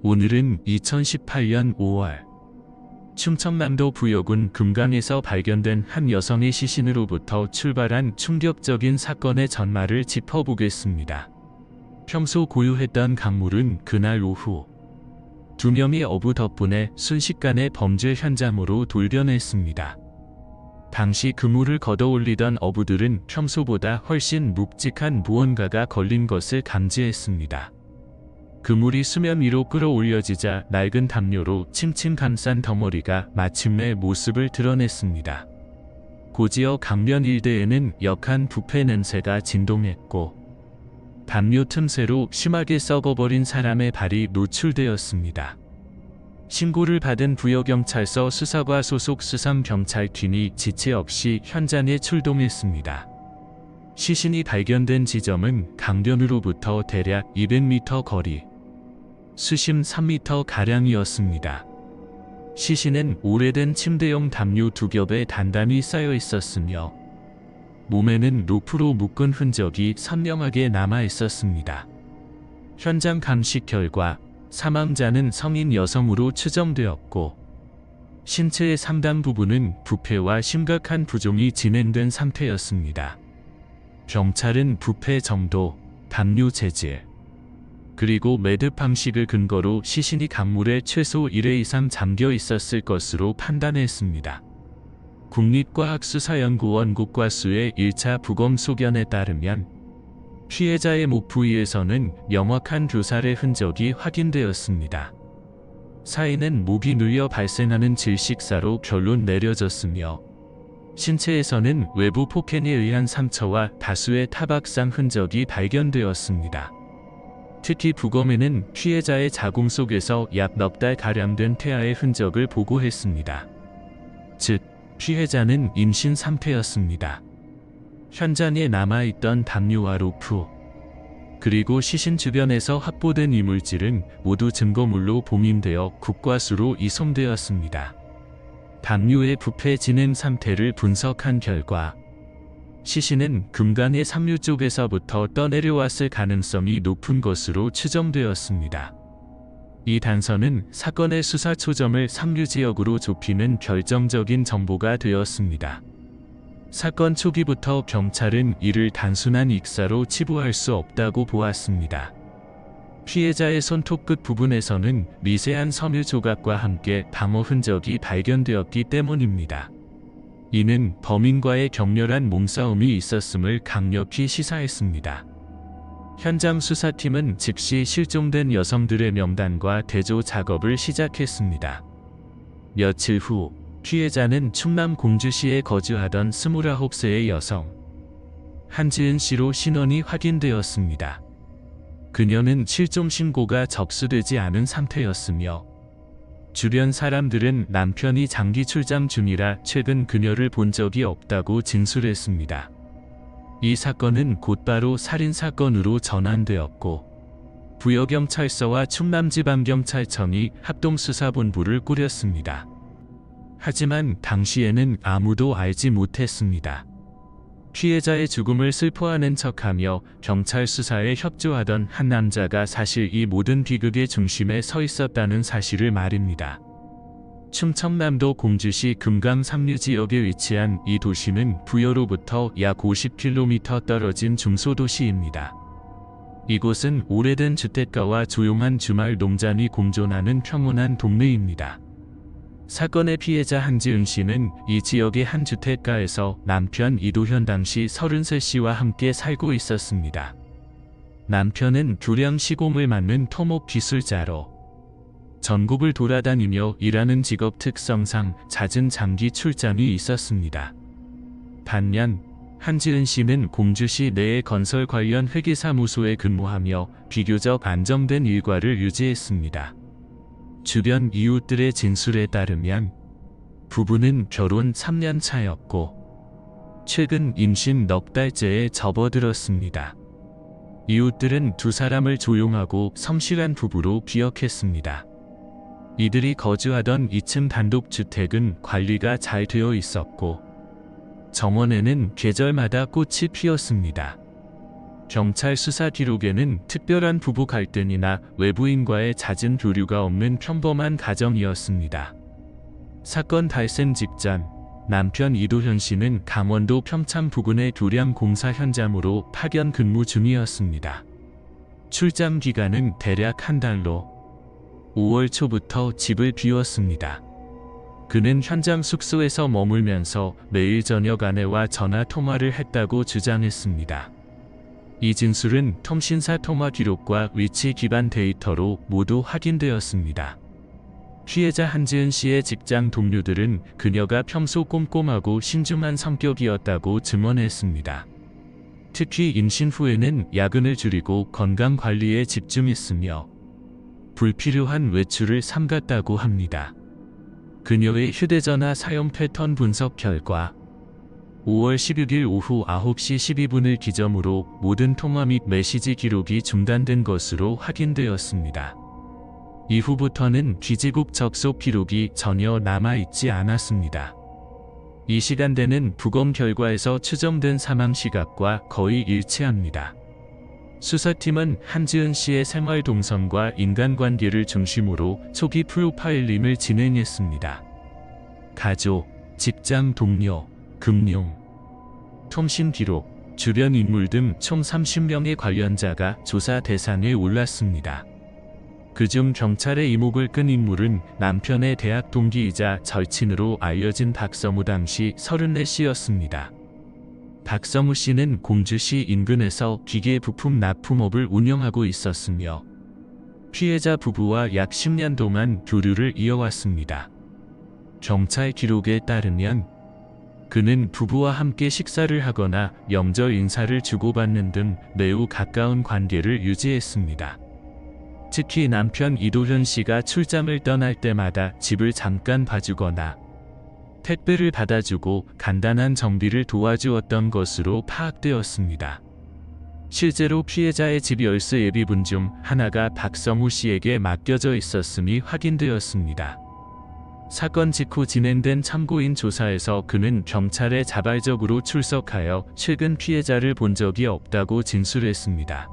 오늘은 2018년 5월 충청남도 부여군 금강에서 발견된 한 여성의 시신으로부터 출발한 충격적인 사건의 전말을 짚어보겠습니다. 평소 고요했던 강물은 그날 오후 2명의 어부 덕분에 순식간에 범죄 현장으로 돌변했습니다. 당시 그물을 걷어올리던 어부들은 평소보다 훨씬 묵직한 무언가가 걸린 것을 감지했습니다. 그물이 수면 위로 끌어올려지자 낡은 담요로 칭칭 감싼 덩어리가 마침내 모습을 드러냈습니다. 고지어 강변 일대에는 역한 부패 냄새가 진동했고 담요 틈새로 심하게 썩어버린 사람의 발이 노출되었습니다. 신고를 받은 부여경찰서 수사과 소속 수산경찰팀이 지체 없이 현장에 출동했습니다. 시신이 발견된 지점은 강변으로부터 대략 200m 거리, 수심 3m가량이었습니다. 시신은 오래된 침대용 담요 2겹에 단단히 쌓여 있었으며 몸에는 로프로 묶은 흔적이 선명하게 남아 있었습니다. 현장 감식 결과 사망자는 성인 여성으로 추정되었고 신체의 상당 부분은 부패와 심각한 부종이 진행된 상태였습니다. 경찰은 부패 정도, 담요 재질, 그리고 매듭 방식을 근거로 시신이 강물에 최소 1회 이상 잠겨 있었을 것으로 판단했습니다. 국립과학수사연구원 국과수의 1차 부검 소견에 따르면 피해자의 목 부위에서는 명확한 교살의 흔적이 확인되었습니다. 사인은 목이 눌려 발생하는 질식사로 결론 내려졌으며 신체에서는 외부 폭행에 의한 상처와 다수의 타박상 흔적이 발견되었습니다. 특히 부검에는 피해자의 자궁 속에서 약 넉 달가량 된 태아의 흔적을 보고했습니다. 즉, 피해자는 임신 상태였습니다. 현장에 남아있던 담요와 로프, 그리고 시신 주변에서 확보된 이물질은 모두 증거물로 봉인되어 국과수로 이송되었습니다. 담요의 부패 진행 상태를 분석한 결과 시신은 금강의 상류 쪽에서부터 떠내려왔을 가능성이 높은 것으로 추정되었습니다. 이 단서는 사건의 수사 초점을 상류 지역으로 좁히는 결정적인 정보가 되었습니다. 사건 초기부터 경찰은 이를 단순한 익사로 치부할 수 없다고 보았습니다. 피해자의 손톱 끝 부분에서는 미세한 섬유 조각과 함께 방어 흔적이 발견되었기 때문입니다. 이는 범인과의 격렬한 몸싸움이 있었음을 강력히 시사했습니다. 현장 수사팀은 즉시 실종된 여성들의 명단과 대조 작업을 시작했습니다. 며칠 후 피해자는 충남 공주시에 거주하던 29세의 여성 한지은 씨로 신원이 확인되었습니다. 그녀는 실종 신고가 접수되지 않은 상태였으며 주변 사람들은 남편이 장기 출장 중이라 최근 그녀를 본 적이 없다고 진술했습니다. 이 사건은 곧바로 살인사건으로 전환되었고 부여경찰서와 충남지방경찰청이 합동수사본부를 꾸렸습니다. 하지만 당시에는 아무도 알지 못했습니다. 피해자의 죽음을 슬퍼하는 척하며 경찰 수사에 협조하던 한 남자가 사실 이 모든 비극의 중심에 서 있었다는 사실을 말입니다. 충청남도 공주시 금강 상류 지역에 위치한 이 도시는 부여로부터 약 50km 떨어진 중소도시입니다. 이곳은 오래된 주택가와 조용한 주말 농장이 공존하는 평온한 동네입니다. 사건의 피해자 한지은 씨는 이 지역의 한 주택가에서 남편 이도현 당시 33씨와 함께 살고 있었습니다. 남편은 교량 시공을 맡는 토목 기술자로 전국을 돌아다니며 일하는 직업 특성상 잦은 장기 출장이 있었습니다. 반면 한지은 씨는 공주시 내의 건설 관련 회계사무소에 근무하며 비교적 안정된 일과를 유지했습니다. 주변 이웃들의 진술에 따르면 부부는 결혼 3년 차였고 최근 임신 넉 달째에 접어들었습니다. 이웃들은 두 사람을 조용하고 성실한 부부로 기억했습니다. 이들이 거주하던 2층 단독주택은 관리가 잘 되어 있었고 정원에는 계절마다 꽃이 피었습니다. 경찰 수사 기록에는 특별한 부부 갈등이나 외부인과의 잦은 교류가 없는 평범한 가정이었습니다. 사건 발생 직전 남편 이도현 씨는 강원도 평창 부근의 교량 공사 현장으로 파견 근무 중이었습니다. 출장 기간은 대략 한 달로 5월 초부터 집을 비웠습니다. 그는 현장 숙소에서 머물면서 매일 저녁 아내와 전화 통화를 했다고 주장했습니다. 이 진술은 통신사 통화 기록과 위치 기반 데이터로 모두 확인되었습니다. 피해자 한지은 씨의 직장 동료들은 그녀가 평소 꼼꼼하고 신중한 성격이었다고 증언했습니다. 특히 임신 후에는 야근을 줄이고 건강 관리에 집중했으며 불필요한 외출을 삼갔다고 합니다. 그녀의 휴대전화 사용 패턴 분석 결과 5월 16일 오후 9시 12분을 기점으로 모든 통화 및 메시지 기록이 중단된 것으로 확인되었습니다. 이후부터는 귀지국 접속 기록이 전혀 남아있지 않았습니다. 이 시간대는 부검 결과에서 추정된 사망 시각과 거의 일치합니다. 수사팀은 한지은 씨의 생활 동선과 인간관계를 중심으로 초기 프로파일링을 진행했습니다. 가족, 직장 동료, 금융, 통신 기록, 주변 인물 등 총 30명의 관련자가 조사 대상에 올랐습니다. 그중 경찰의 이목을 끈 인물은 남편의 대학 동기이자 절친으로 알려진 박성우 당시 34씨였습니다. 박성우 씨는 공주시 인근에서 기계 부품 납품업을 운영하고 있었으며 피해자 부부와 약 10년 동안 교류를 이어왔습니다. 경찰 기록에 따르면 그는 부부와 함께 식사를 하거나 명절 인사를 주고받는 등 매우 가까운 관계를 유지했습니다. 특히 남편 이도현 씨가 출장을 떠날 때마다 집을 잠깐 봐주거나 택배를 받아주고 간단한 정비를 도와주었던 것으로 파악되었습니다. 실제로 피해자의 집 열쇠 예비분 중 하나가 박성우 씨에게 맡겨져 있었음이 확인되었습니다. 사건 직후 진행된 참고인 조사에서 그는 경찰에 자발적으로 출석하여 최근 피해자를 본 적이 없다고 진술했습니다.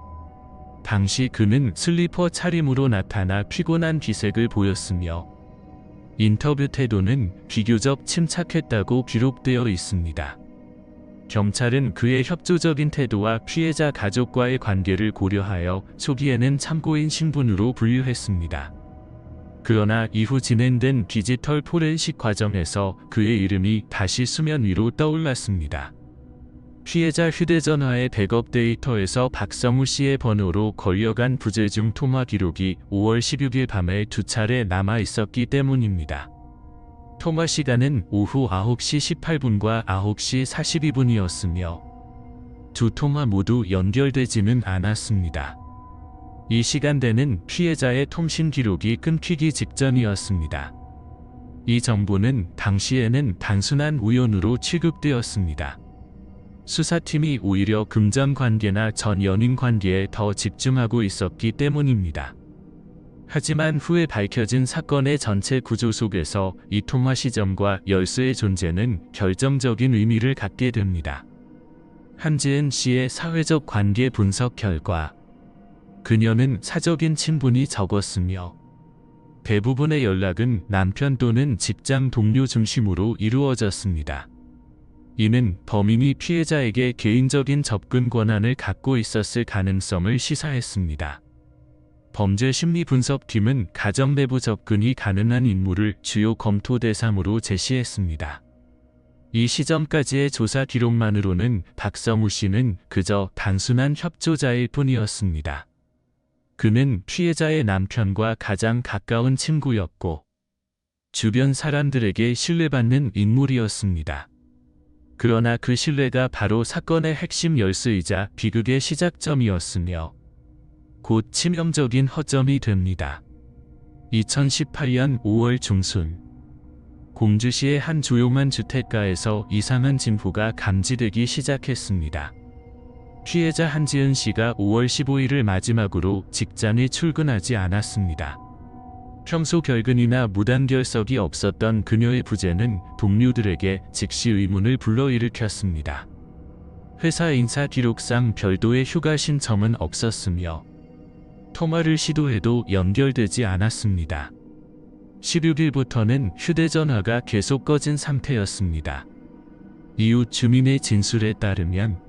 당시 그는 슬리퍼 차림으로 나타나 피곤한 기색을 보였으며 인터뷰 태도는 비교적 침착했다고 기록되어 있습니다. 경찰은 그의 협조적인 태도와 피해자 가족과의 관계를 고려하여 초기에는 참고인 신분으로 분류했습니다. 그러나 이후 진행된 디지털 포렌식 과정에서 그의 이름이 다시 수면 위로 떠올랐습니다. 피해자 휴대전화의 백업 데이터에서 박성우 씨의 번호로 걸려간 부재중 통화 기록이 5월 16일 밤에 2차례 남아 있었기 때문입니다. 통화 시간은 오후 9시 18분과 9시 42분이었으며 두 통화 모두 연결되지는 않았습니다. 이 시간대는 피해자의 통신 기록이 끊기기 직전이었습니다. 이 정보는 당시에는 단순한 우연으로 취급되었습니다. 수사팀이 오히려 금전 관계나 전 연인 관계에 더 집중하고 있었기 때문입니다. 하지만 후에 밝혀진 사건의 전체 구조 속에서 이 통화 시점과 열쇠의 존재는 결정적인 의미를 갖게 됩니다. 한지은 씨의 사회적 관계 분석 결과 그녀는 사적인 친분이 적었으며 대부분의 연락은 남편 또는 직장 동료 중심으로 이루어졌습니다. 이는 범인이 피해자에게 개인적인 접근 권한을 갖고 있었을 가능성을 시사했습니다. 범죄심리분석팀은 가정 내부 접근이 가능한 인물을 주요 검토 대상으로 제시했습니다. 이 시점까지의 조사 기록만으로는 박성우 씨는 그저 단순한 협조자일 뿐이었습니다. 그는 피해자의 남편과 가장 가까운 친구였고 주변 사람들에게 신뢰받는 인물이었습니다. 그러나 그 신뢰가 바로 사건의 핵심 열쇠이자 비극의 시작점이었으며 곧 치명적인 허점이 됩니다. 2018년 5월 중순 공주시의 한 조용한 주택가에서 이상한 징후가 감지되기 시작했습니다. 피해자 한지은 씨가 5월 15일을 마지막으로 직장에 출근하지 않았습니다. 평소 결근이나 무단결석이 없었던 그녀의 부재는 동료들에게 즉시 의문을 불러일으켰습니다. 회사 인사 기록상 별도의 휴가 신청은 없었으며 통화를 시도해도 연결되지 않았습니다. 16일부터는 휴대전화가 계속 꺼진 상태였습니다. 이후 주민의 진술에 따르면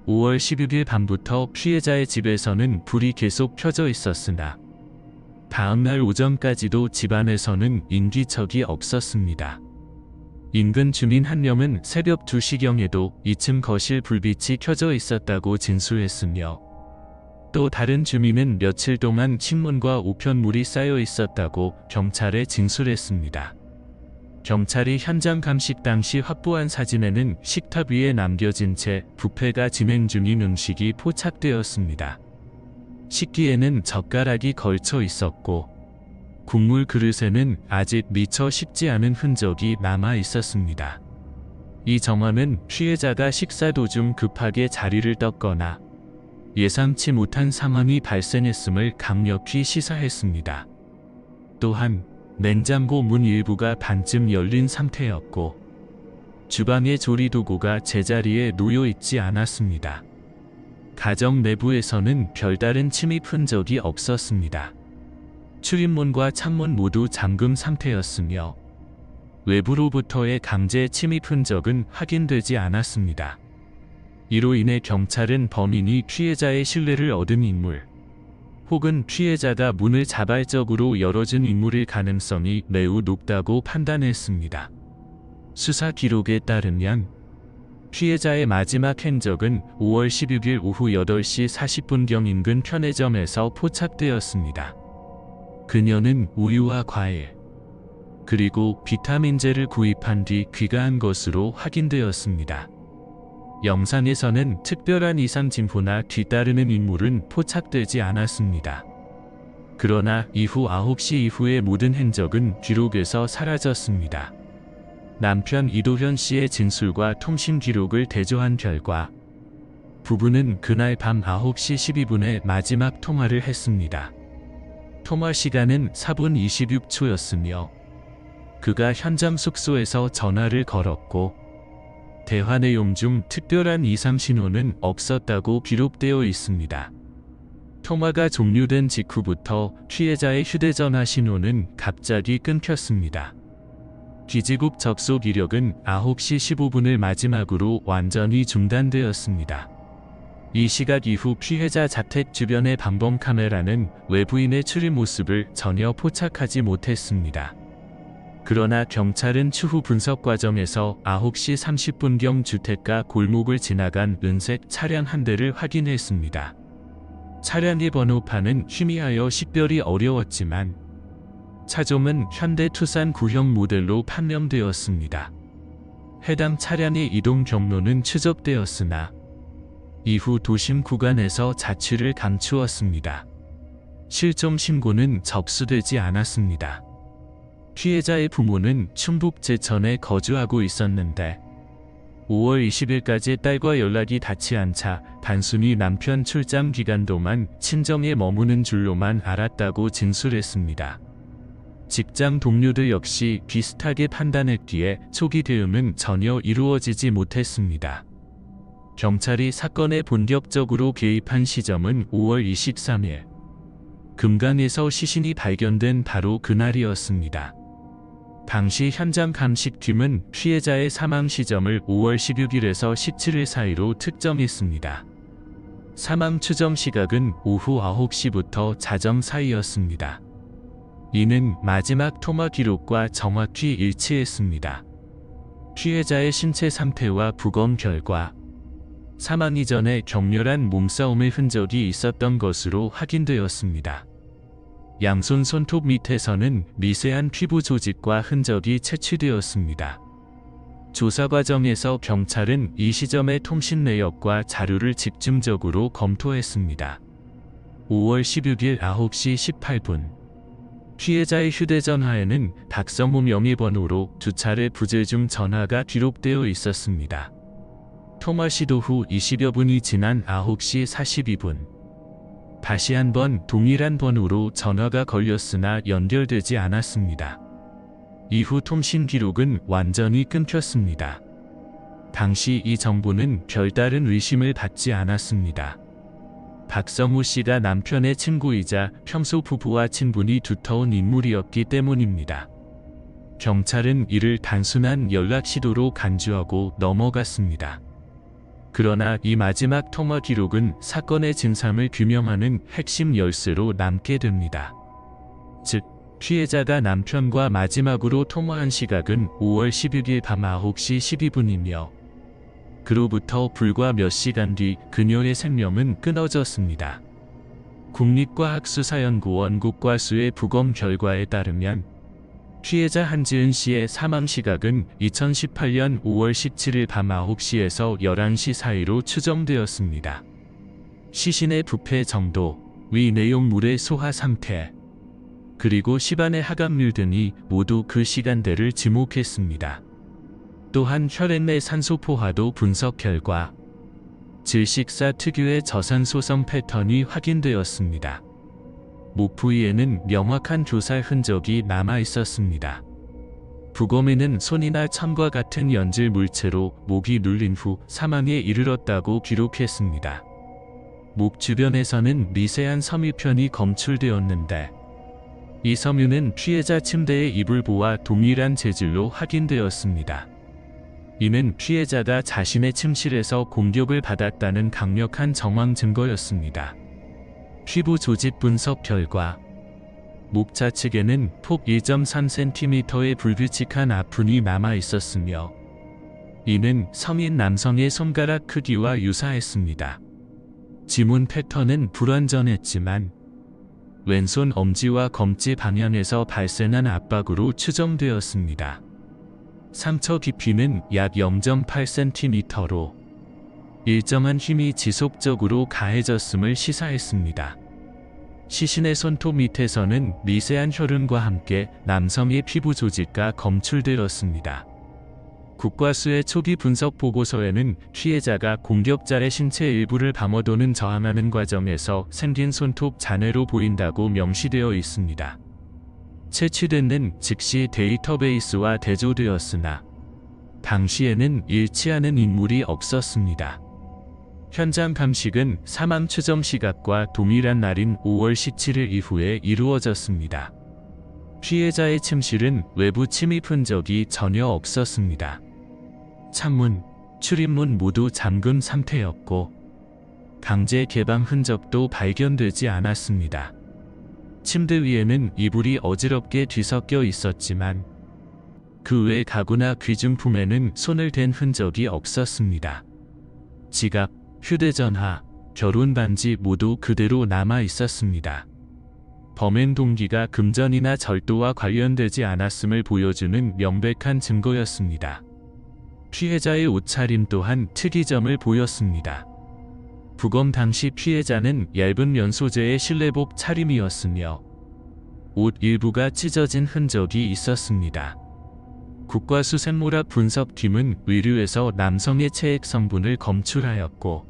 5월 16일 밤부터 피해자의 집에서는 불이 계속 켜져 있었으나 다음날 오전까지도 집안에서는 인기척이 없었습니다. 인근 주민 한 명은 새벽 2시경에도 2층 거실 불빛이 켜져 있었다고 진술했으며 또 다른 주민은 며칠 동안 신문과 우편물이 쌓여 있었다고 경찰에 진술했습니다. 경찰이 현장 감식 당시 확보한 사진에는 식탁 위에 남겨진 채 뷔페가 진행 중인 음식이 포착되었습니다. 식기에는 젓가락이 걸쳐 있었고 국물 그릇에는 아직 미처 식지 않은 흔적이 남아 있었습니다. 이 정황은 피해자가 식사 도중 급하게 자리를 떴거나 예상치 못한 상황이 발생했음을 강력히 시사했습니다. 또한 냉장고 문 일부가 반쯤 열린 상태였고 주방의 조리도구가 제자리에 놓여 있지 않았습니다. 가정 내부에서는 별다른 침입 흔적이 없었습니다. 출입문과 창문 모두 잠금 상태였으며 외부로부터의 강제 침입 흔적은 확인되지 않았습니다. 이로 인해 경찰은 범인이 피해자의 신뢰를 얻은 인물 혹은 피해자가 문을 자발적으로 열어준 인물일 가능성이 매우 높다고 판단했습니다. 수사 기록에 따르면 피해자의 마지막 행적은 5월 16일 오후 8시 40분경 인근 편의점에서 포착되었습니다. 그녀는 우유와 과일, 그리고 비타민제를 구입한 뒤 귀가한 것으로 확인되었습니다. 영상에서는 특별한 이상 징후나 뒤따르는 인물은 포착되지 않았습니다. 그러나 이후 9시 이후의 모든 행적은 기록에서 사라졌습니다. 남편 이도현 씨의 진술과 통신 기록을 대조한 결과 부부는 그날 밤 9시 12분에 마지막 통화를 했습니다. 통화 시간은 4분 26초였으며 그가 현장 숙소에서 전화를 걸었고 대화 내용 중 특별한 이상 신호는 없었다고 기록되어 있습니다. 통화가 종료된 직후부터 피해자의 휴대전화 신호는 갑자기 끊겼습니다. 기지국 접속 이력은 9시 15분을 마지막으로 완전히 중단되었습니다. 이 시각 이후 피해자 자택 주변의 방범 카메라는 외부인의 출입 모습을 전혀 포착하지 못했습니다. 그러나 경찰은 추후 분석 과정에서 9시 30분경 주택가 골목을 지나간 은색 차량 한 대를 확인했습니다. 차량의 번호판은 희미하여 식별이 어려웠지만 차종은 현대 투싼 구형 모델로 판명되었습니다. 해당 차량의 이동 경로는 추적되었으나 이후 도심 구간에서 자취를 감추었습니다. 실종 신고는 접수되지 않았습니다. 피해자의 부모는 충북 제천에 거주하고 있었는데 5월 20일까지 딸과 연락이 닿지 않자 단순히 남편 출장 기간 동안 친정에 머무는 줄로만 알았다고 진술했습니다. 직장 동료들 역시 비슷하게 판단했기에 초기 대응은 전혀 이루어지지 못했습니다. 경찰이 사건에 본격적으로 개입한 시점은 5월 23일. 금강에서 시신이 발견된 바로 그날이었습니다. 당시 현장 감식팀은 피해자의 사망 시점을 5월 16일에서 17일 사이로 특정했습니다. 사망 추정 시각은 오후 9시부터 자정 사이였습니다. 이는 마지막 통화 기록과 정확히 일치했습니다. 피해자의 신체 상태와 부검 결과 사망 이전에 격렬한 몸싸움의 흔적이 있었던 것으로 확인되었습니다. 양손 손톱 밑에서는 미세한 피부 조직과 흔적이 채취되었습니다. 조사 과정에서 경찰은 이 시점의 통신 내역과 자료를 집중적으로 검토했습니다. 5월 16일 9시 18분 피해자의 휴대전화에는 박성호 명의번호로 두 차례 부재 중 전화가 기록되어 있었습니다. 통화 시도 후 20여 분이 지난 9시 42분 다시 한번 동일한 번호로 전화가 걸렸으나 연결되지 않았습니다. 이후 통신 기록은 완전히 끊겼습니다. 당시 이 정보는 별다른 의심을 받지 않았습니다. 박성우 씨가 남편의 친구이자 평소 부부와 친분이 두터운 인물이었기 때문입니다. 경찰은 이를 단순한 연락 시도로 간주하고 넘어갔습니다. 그러나 이 마지막 통화 기록은 사건의 진상을 규명하는 핵심 열쇠로 남게 됩니다. 즉, 피해자가 남편과 마지막으로 통화한 시각은 5월 11일 밤 9시 12분이며 그로부터 불과 몇 시간 뒤 그녀의 생명은 끊어졌습니다. 국립과학수사연구원 국과수의 부검 결과에 따르면 피해자 한지은 씨의 사망 시각은 2018년 5월 17일 밤 9시에서 11시 사이로 추정되었습니다. 시신의 부패 정도, 위 내용물의 소화 상태, 그리고 시반의 하강률 등이 모두 그 시간대를 지목했습니다. 또한 혈액 내 산소 포화도 분석 결과 질식사 특유의 저산소성 패턴이 확인되었습니다. 목 부위에는 명확한 교살 흔적이 남아 있었습니다. 부검에는 손이나 천과 같은 연질 물체로 목이 눌린 후 사망에 이르렀다고 기록했습니다. 목 주변에서는 미세한 섬유편이 검출되었는데 이 섬유는 피해자 침대의 이불보와 동일한 재질로 확인되었습니다. 이는 피해자가 자신의 침실에서 공격을 받았다는 강력한 정황 증거였습니다. 피부 조직 분석 결과 목 좌측에는 폭 1.3cm의 불규칙한 아픈이 남아 있었으며 이는 성인 남성의 손가락 크기와 유사했습니다. 지문 패턴은 불완전했지만 왼손 엄지와 검지 방향에서 발생한 압박으로 추정되었습니다. 상처 깊이는 약 0.8cm로 일정한 힘이 지속적으로 가해졌음을 시사했습니다. 시신의 손톱 밑에서는 미세한 혈흔과 함께 남성의 피부 조직과 검출되었습니다. 국과수의 초기 분석 보고서에는 피해자가 공격자의 신체 일부를 감어 또는 저항하는 과정에서 생긴 손톱 잔해로 보인다고 명시되어 있습니다. 채취된 는 즉시 데이터베이스와 대조되었으나 당시에는 일치하는 인물이 없었습니다. 현장 감식은 사망 추정 시각과 동일한 날인 5월 17일 이후에 이루어졌습니다. 피해자의 침실은 외부 침입 흔적이 전혀 없었습니다. 창문, 출입문 모두 잠근 상태였고 강제 개방 흔적도 발견되지 않았습니다. 침대 위에는 이불이 어지럽게 뒤섞여 있었지만 그 외 가구나 귀중품에는 손을 댄 흔적이 없었습니다. 지갑, 휴대전화, 결혼 반지 모두 그대로 남아 있었습니다. 범행 동기가 금전이나 절도와 관련되지 않았음을 보여주는 명백한 증거였습니다. 피해자의 옷차림 또한 특이점을 보였습니다. 부검 당시 피해자는 얇은 면 소재의 실내복 차림이었으며 옷 일부가 찢어진 흔적이 있었습니다. 국과수 생물학 분석팀은 의류에서 남성의 체액 성분을 검출하였고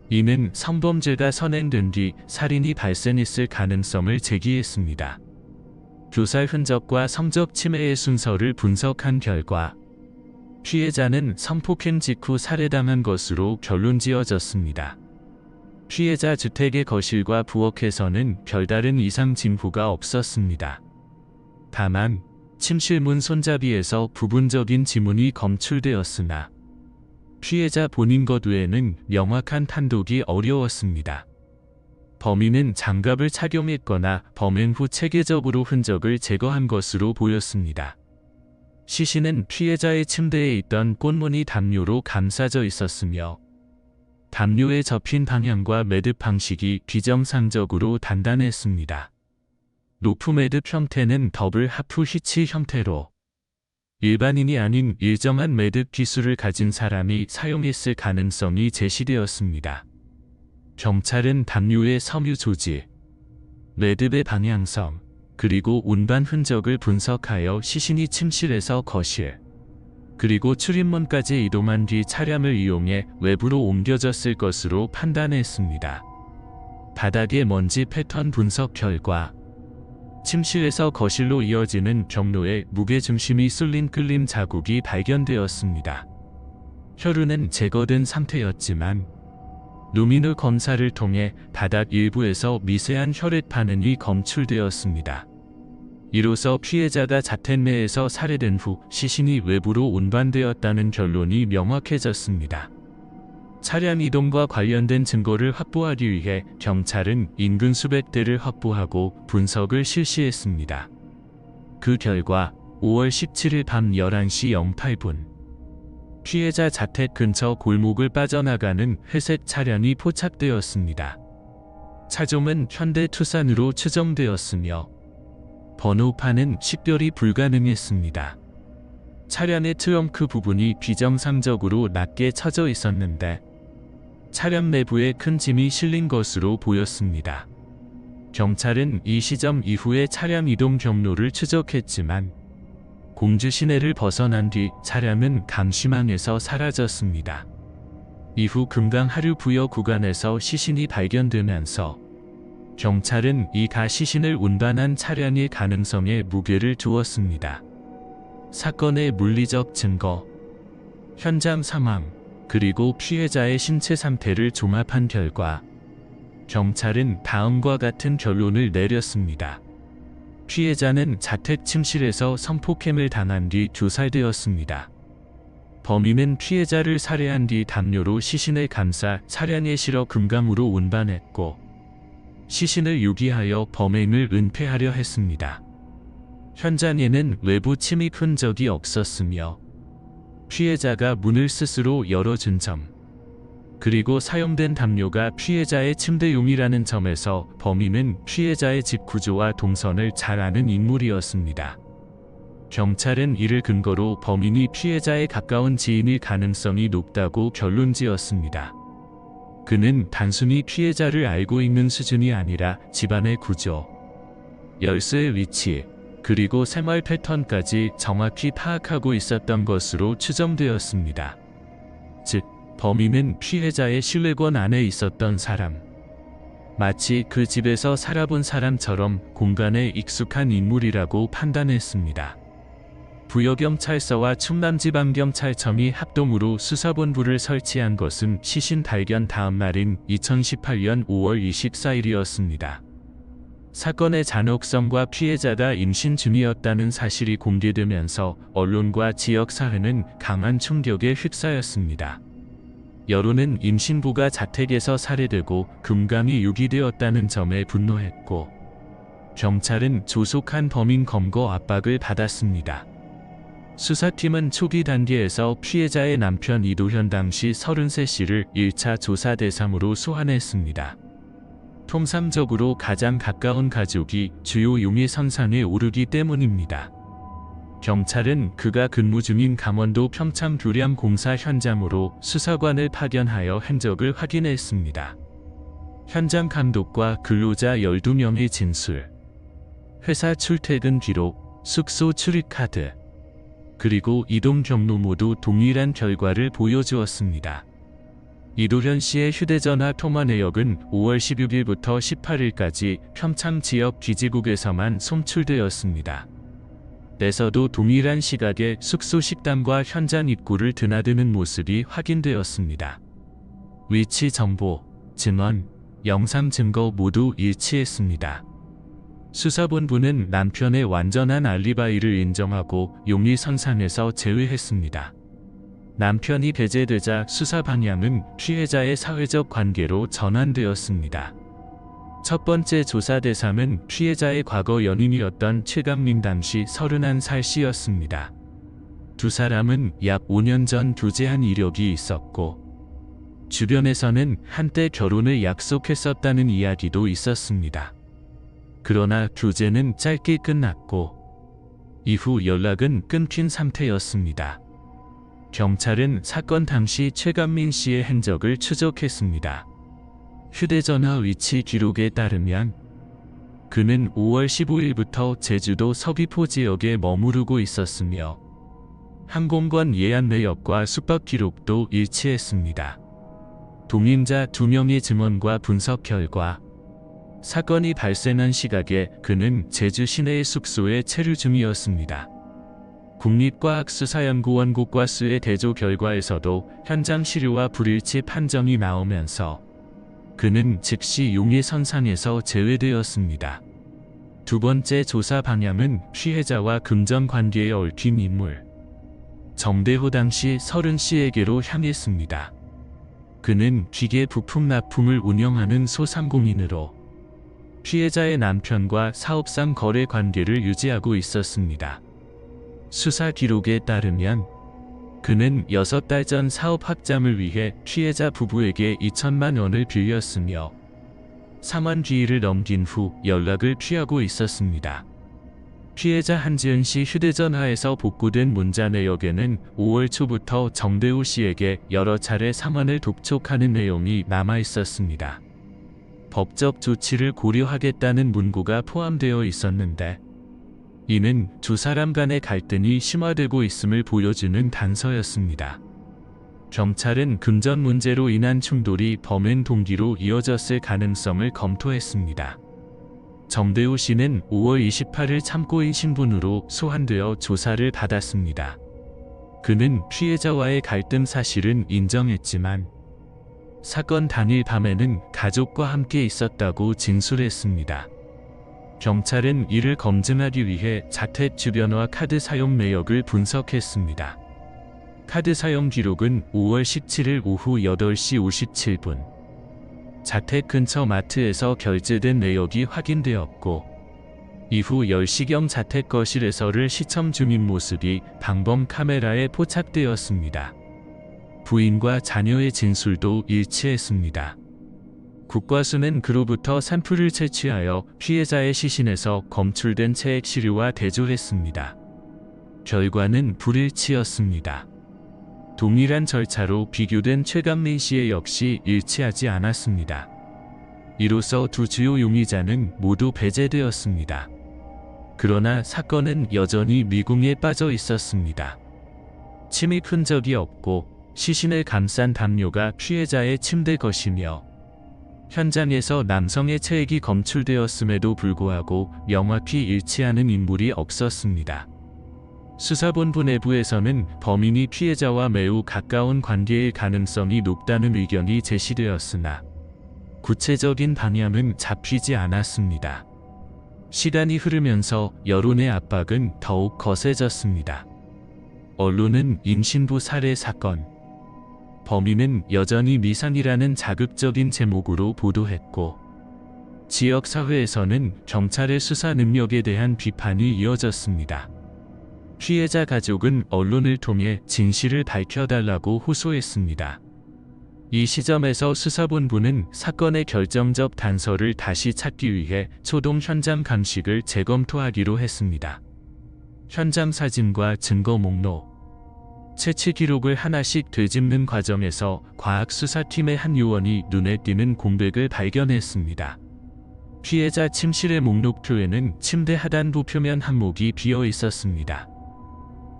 이는 성범죄가 선행된 뒤 살인이 발생했을 가능성을 제기했습니다. 교살 흔적과 성적 침해의 순서를 분석한 결과 피해자는 성폭행 직후 살해당한 것으로 결론지어졌습니다. 피해자 주택의 거실과 부엌에서는 별다른 이상 징후가 없었습니다. 다만 침실 문 손잡이에서 부분적인 지문이 검출되었으나 피해자 본인 것 외에는 명확한 판독이 어려웠습니다. 범인은 장갑을 착용했거나 범행 후 체계적으로 흔적을 제거한 것으로 보였습니다. 시신은 피해자의 침대에 있던 꽃무늬 담요로 감싸져 있었으며 담요에 접힌 방향과 매듭 방식이 비정상적으로 단단했습니다. 로프 매듭 형태는 더블 하프 히치 형태로 일반인이 아닌 일정한 매듭 기술을 가진 사람이 사용했을 가능성이 제시되었습니다. 경찰은 담요의 섬유 조직, 매듭의 방향성, 그리고 운반 흔적을 분석하여 시신이 침실에서 거실, 그리고 출입문까지 이동한 뒤 차량을 이용해 외부로 옮겨졌을 것으로 판단했습니다. 바닥의 먼지 패턴 분석 결과 침실에서 거실로 이어지는 경로에 무게중심이 쏠린 끌림 자국이 발견되었습니다. 혈흔은 제거된 상태였지만 루미노 검사를 통해 바닥 일부에서 미세한 혈액 반응이 검출되었습니다. 이로써 피해자가 자택 내에서 살해된 후 시신이 외부로 운반되었다는 결론이 명확해졌습니다. 차량 이동과 관련된 증거를 확보하기 위해 경찰은 인근 수백 대를 확보하고 분석을 실시했습니다. 그 결과 5월 17일 밤 11시 08분 피해자 자택 근처 골목을 빠져나가는 회색 차량이 포착되었습니다. 차종은 현대 투싼으로 추정되었으며 번호판은 식별이 불가능했습니다. 차량의 트렁크 부분이 비정상적으로 낮게 쳐져 있었는데 차량 내부에 큰 짐이 실린 것으로 보였습니다. 경찰은 이 시점 이후에 차량 이동 경로를 추적했지만 공주 시내를 벗어난 뒤 차량은 감시망에서 사라졌습니다. 이후 금강 하류 부여 구간에서 시신이 발견되면서 경찰은 이 가 시신을 운반한 차량의 가능성에 무게를 두었습니다. 사건의 물리적 증거, 현장 상황, 그리고 피해자의 신체 상태를 종합한 결과 경찰은 다음과 같은 결론을 내렸습니다. 피해자는 자택 침실에서 성폭행을 당한 뒤 교살되었습니다. 범인은 피해자를 살해한 뒤 담요로 시신을 감싸 차량에 실어 금강으로 운반했고 시신을 유기하여 범행을 은폐하려 했습니다. 현장에는 외부 침입 흔적이 없었으며 피해자가 문을 스스로 열어준 점, 그리고 사용된 담요가 피해자의 침대용이라는 점에서 범인은 피해자의 집 구조와 동선을 잘 아는 인물이었습니다. 경찰은 이를 근거로 범인이 피해자의 가까운 지인일 가능성이 높다고 결론지었습니다. 그는 단순히 피해자를 알고 있는 수준이 아니라 집안의 구조, 열쇠의 위치, 그리고 생활 패턴까지 정확히 파악하고 있었던 것으로 추정되었습니다. 즉, 범인은 피해자의 신뢰권 안에 있었던 사람, 마치 그 집에서 살아본 사람처럼 공간에 익숙한 인물이라고 판단했습니다. 부여경찰서와 충남지방경찰청이 합동으로 수사본부를 설치한 것은 시신 발견 다음 날인 2018년 5월 24일이었습니다. 사건의 잔혹성과 피해자가 임신 중이었다는 사실이 공개되면서 언론과 지역사회는 강한 충격에 휩싸였습니다. 여론은 임신부가 자택에서 살해되고 금감이 유기되었다는 점에 분노했고 경찰은 조속한 범인 검거 압박을 받았습니다. 수사팀은 초기 단계에서 피해자의 남편 이도현 당시 33씨를 1차 조사 대상으로 소환했습니다. 통상적으로 가장 가까운 가족이 주요 용의 선상에 오르기 때문입니다. 경찰은 그가 근무 중인 강원도 평창 교량 공사 현장으로 수사관을 파견하여 흔적을 확인했습니다. 현장 감독과 근로자 12명의 진술, 회사 출퇴근 기록, 숙소 출입 카드, 그리고 이동 경로 모두 동일한 결과를 보여주었습니다. 이도현 씨의 휴대전화 통화 내역은 5월 16일부터 18일까지 평창 지역 기지국에서만 송출되었습니다. 내서도 동일한 시각에 숙소 식당과 현장 입구를 드나드는 모습이 확인되었습니다. 위치 정보, 증언, 영상 증거 모두 일치했습니다. 수사본부는 남편의 완전한 알리바이를 인정하고 용의 선상에서 제외했습니다. 남편이 배제되자 수사 방향은 피해자의 사회적 관계로 전환되었습니다. 첫 번째 조사 대상은 피해자의 과거 연인이었던 최강민 당시 31살 씨였습니다. 두 사람은 약 5년 전 교제한 이력이 있었고 주변에서는 한때 결혼을 약속했었다는 이야기도 있었습니다. 그러나 교제는 짧게 끝났고 이후 연락은 끊긴 상태였습니다. 경찰은 사건 당시 최강민 씨의 흔적을 추적했습니다. 휴대전화 위치 기록에 따르면 그는 5월 15일부터 제주도 서귀포 지역에 머무르고 있었으며 항공권 예약 내역과 숙박 기록도 일치했습니다. 동임자 2명의 증언과 분석 결과 사건이 발생한 시각에 그는 제주 시내의 숙소에 체류 중이었습니다. 국립과학수사연구원 국과수의 대조 결과에서도 현장 시류와 불일치 판정이 나오면서 그는 즉시 용의선상에서 제외되었습니다. 두 번째 조사 방향은 피해자와 금전 관계에 얽힌 인물 정대호 당시 30씨에게로 향했습니다. 그는 기계 부품 납품을 운영하는 소상공인으로 피해자의 남편과 사업상 거래 관계를 유지하고 있었습니다. 수사 기록에 따르면 그는 6달 전 사업 확장을 위해 피해자 부부에게 2천만 원을 빌렸으며 상환 기일을 넘긴 후 연락을 피하고 있었습니다. 피해자 한지은 씨 휴대전화에서 복구된 문자 내역에는 5월 초부터 정대호 씨에게 여러 차례 상환을 독촉하는 내용이 남아 있었습니다. 법적 조치를 고려하겠다는 문구가 포함되어 있었는데 이는 두 사람 간의 갈등이 심화되고 있음을 보여주는 단서였습니다. 경찰은 금전 문제로 인한 충돌이 범행 동기로 이어졌을 가능성을 검토했습니다. 정대호 씨는 5월 28일 참고인 신분으로 소환되어 조사를 받았습니다. 그는 피해자와의 갈등 사실은 인정했지만 사건 당일 밤에는 가족과 함께 있었다고 진술했습니다. 경찰은 이를 검증하기 위해 자택 주변과 카드 사용 내역을 분석했습니다. 카드 사용 기록은 5월 17일 오후 8시 57분 자택 근처 마트에서 결제된 내역이 확인되었고 이후 10시경 자택 거실에서를 시청 중인 모습이 방범 카메라에 포착되었습니다. 부인과 자녀의 진술도 일치했습니다. 국과수는 그로부터 샘플을 채취하여 피해자의 시신에서 검출된 체액 시류와 대조했습니다. 결과는 불일치였습니다. 동일한 절차로 비교된 최강민 씨의 역시 일치하지 않았습니다. 이로써 두 주요 용의자는 모두 배제되었습니다. 그러나 사건은 여전히 미궁에 빠져 있었습니다. 침입 흔적이 없고 시신을 감싼 담요가 피해자의 침대 것이며 현장에서 남성의 체액이 검출되었음에도 불구하고 명확히 일치하는 인물이 없었습니다. 수사본부 내부에서는 범인이 피해자와 매우 가까운 관계일 가능성이 높다는 의견이 제시되었으나 구체적인 방향은 잡히지 않았습니다. 시간이 흐르면서 여론의 압박은 더욱 거세졌습니다. 언론은 임신부 살해 사건, 범인은 여전히 미상이라는 자극적인 제목으로 보도했고 지역 사회에서는 경찰의 수사 능력에 대한 비판이 이어졌습니다. 피해자 가족은 언론을 통해 진실을 밝혀달라고 호소했습니다. 이 시점에서 수사본부는 사건의 결정적 단서를 다시 찾기 위해 초동 현장 감식을 재검토하기로 했습니다. 현장 사진과 증거 목록, 채취 기록을 하나씩 되짚는 과정에서 과학수사팀의 한 요원이 눈에 띄는 공백을 발견했습니다. 피해자 침실의 목록표에는 침대 하단부 표면 한목이 비어 있었습니다.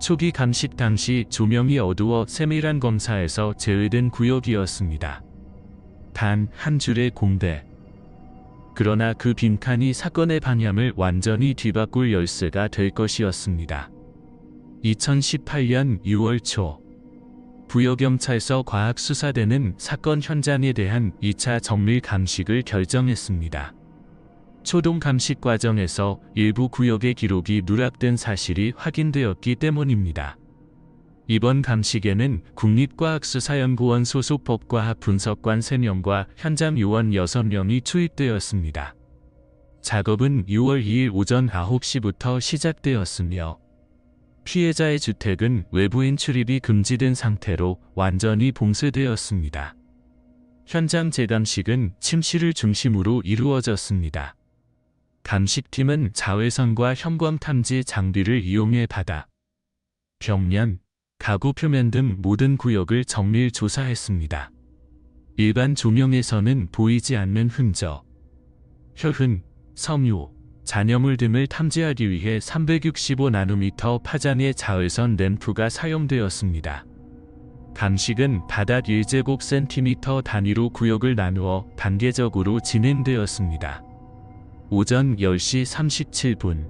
초기 감식 당시 조명이 어두워 세밀한 검사에서 제외된 구역이었습니다. 단 한 줄의 공백. 그러나 그 빈칸이 사건의 방향을 완전히 뒤바꿀 열쇠가 될 것이었습니다. 2018년 6월 초 부여경찰서 과학수사대는 사건 현장에 대한 2차 정밀 감식을 결정했습니다. 초동 감식 과정에서 일부 구역의 기록이 누락된 사실이 확인되었기 때문입니다. 이번 감식에는 국립과학수사연구원 소속 법과학 분석관 3명과 현장 요원 6명이 투입되었습니다. 작업은 6월 2일 오전 9시부터 시작되었으며 피해자의 주택은 외부인 출입이 금지된 상태로 완전히 봉쇄되었습니다. 현장 재감식은 침실을 중심으로 이루어졌습니다. 감식팀은 자외선과 형광 탐지 장비를 이용해 바닥, 벽면, 가구 표면 등 모든 구역을 정밀 조사했습니다. 일반 조명에서는 보이지 않는 흔적, 혈흔, 섬유, 잔여물 등을 탐지하기 위해 365나노미터 파장의 자외선 램프가 사용되었습니다. 감식은 바닥 1제곱센티미터 단위로 구역을 나누어 단계적으로 진행되었습니다. 오전 10시 37분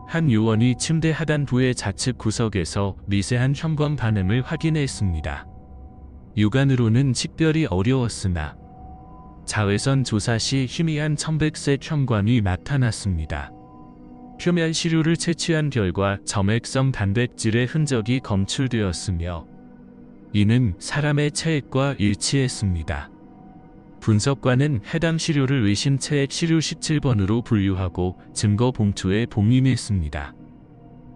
한 요원이 침대 하단부의 좌측 구석에서 미세한 현관 반응을 확인했습니다. 육안으로는 식별이 어려웠으나 자외선 조사 시 희미한 첨백색 현관이 나타났습니다. 표면 시료를 채취한 결과 점액성 단백질의 흔적이 검출되었으며 이는 사람의 체액과 일치했습니다. 분석관은 해당 시료를 의심체액 시료 17번으로 분류하고 증거 봉투에 봉인했습니다.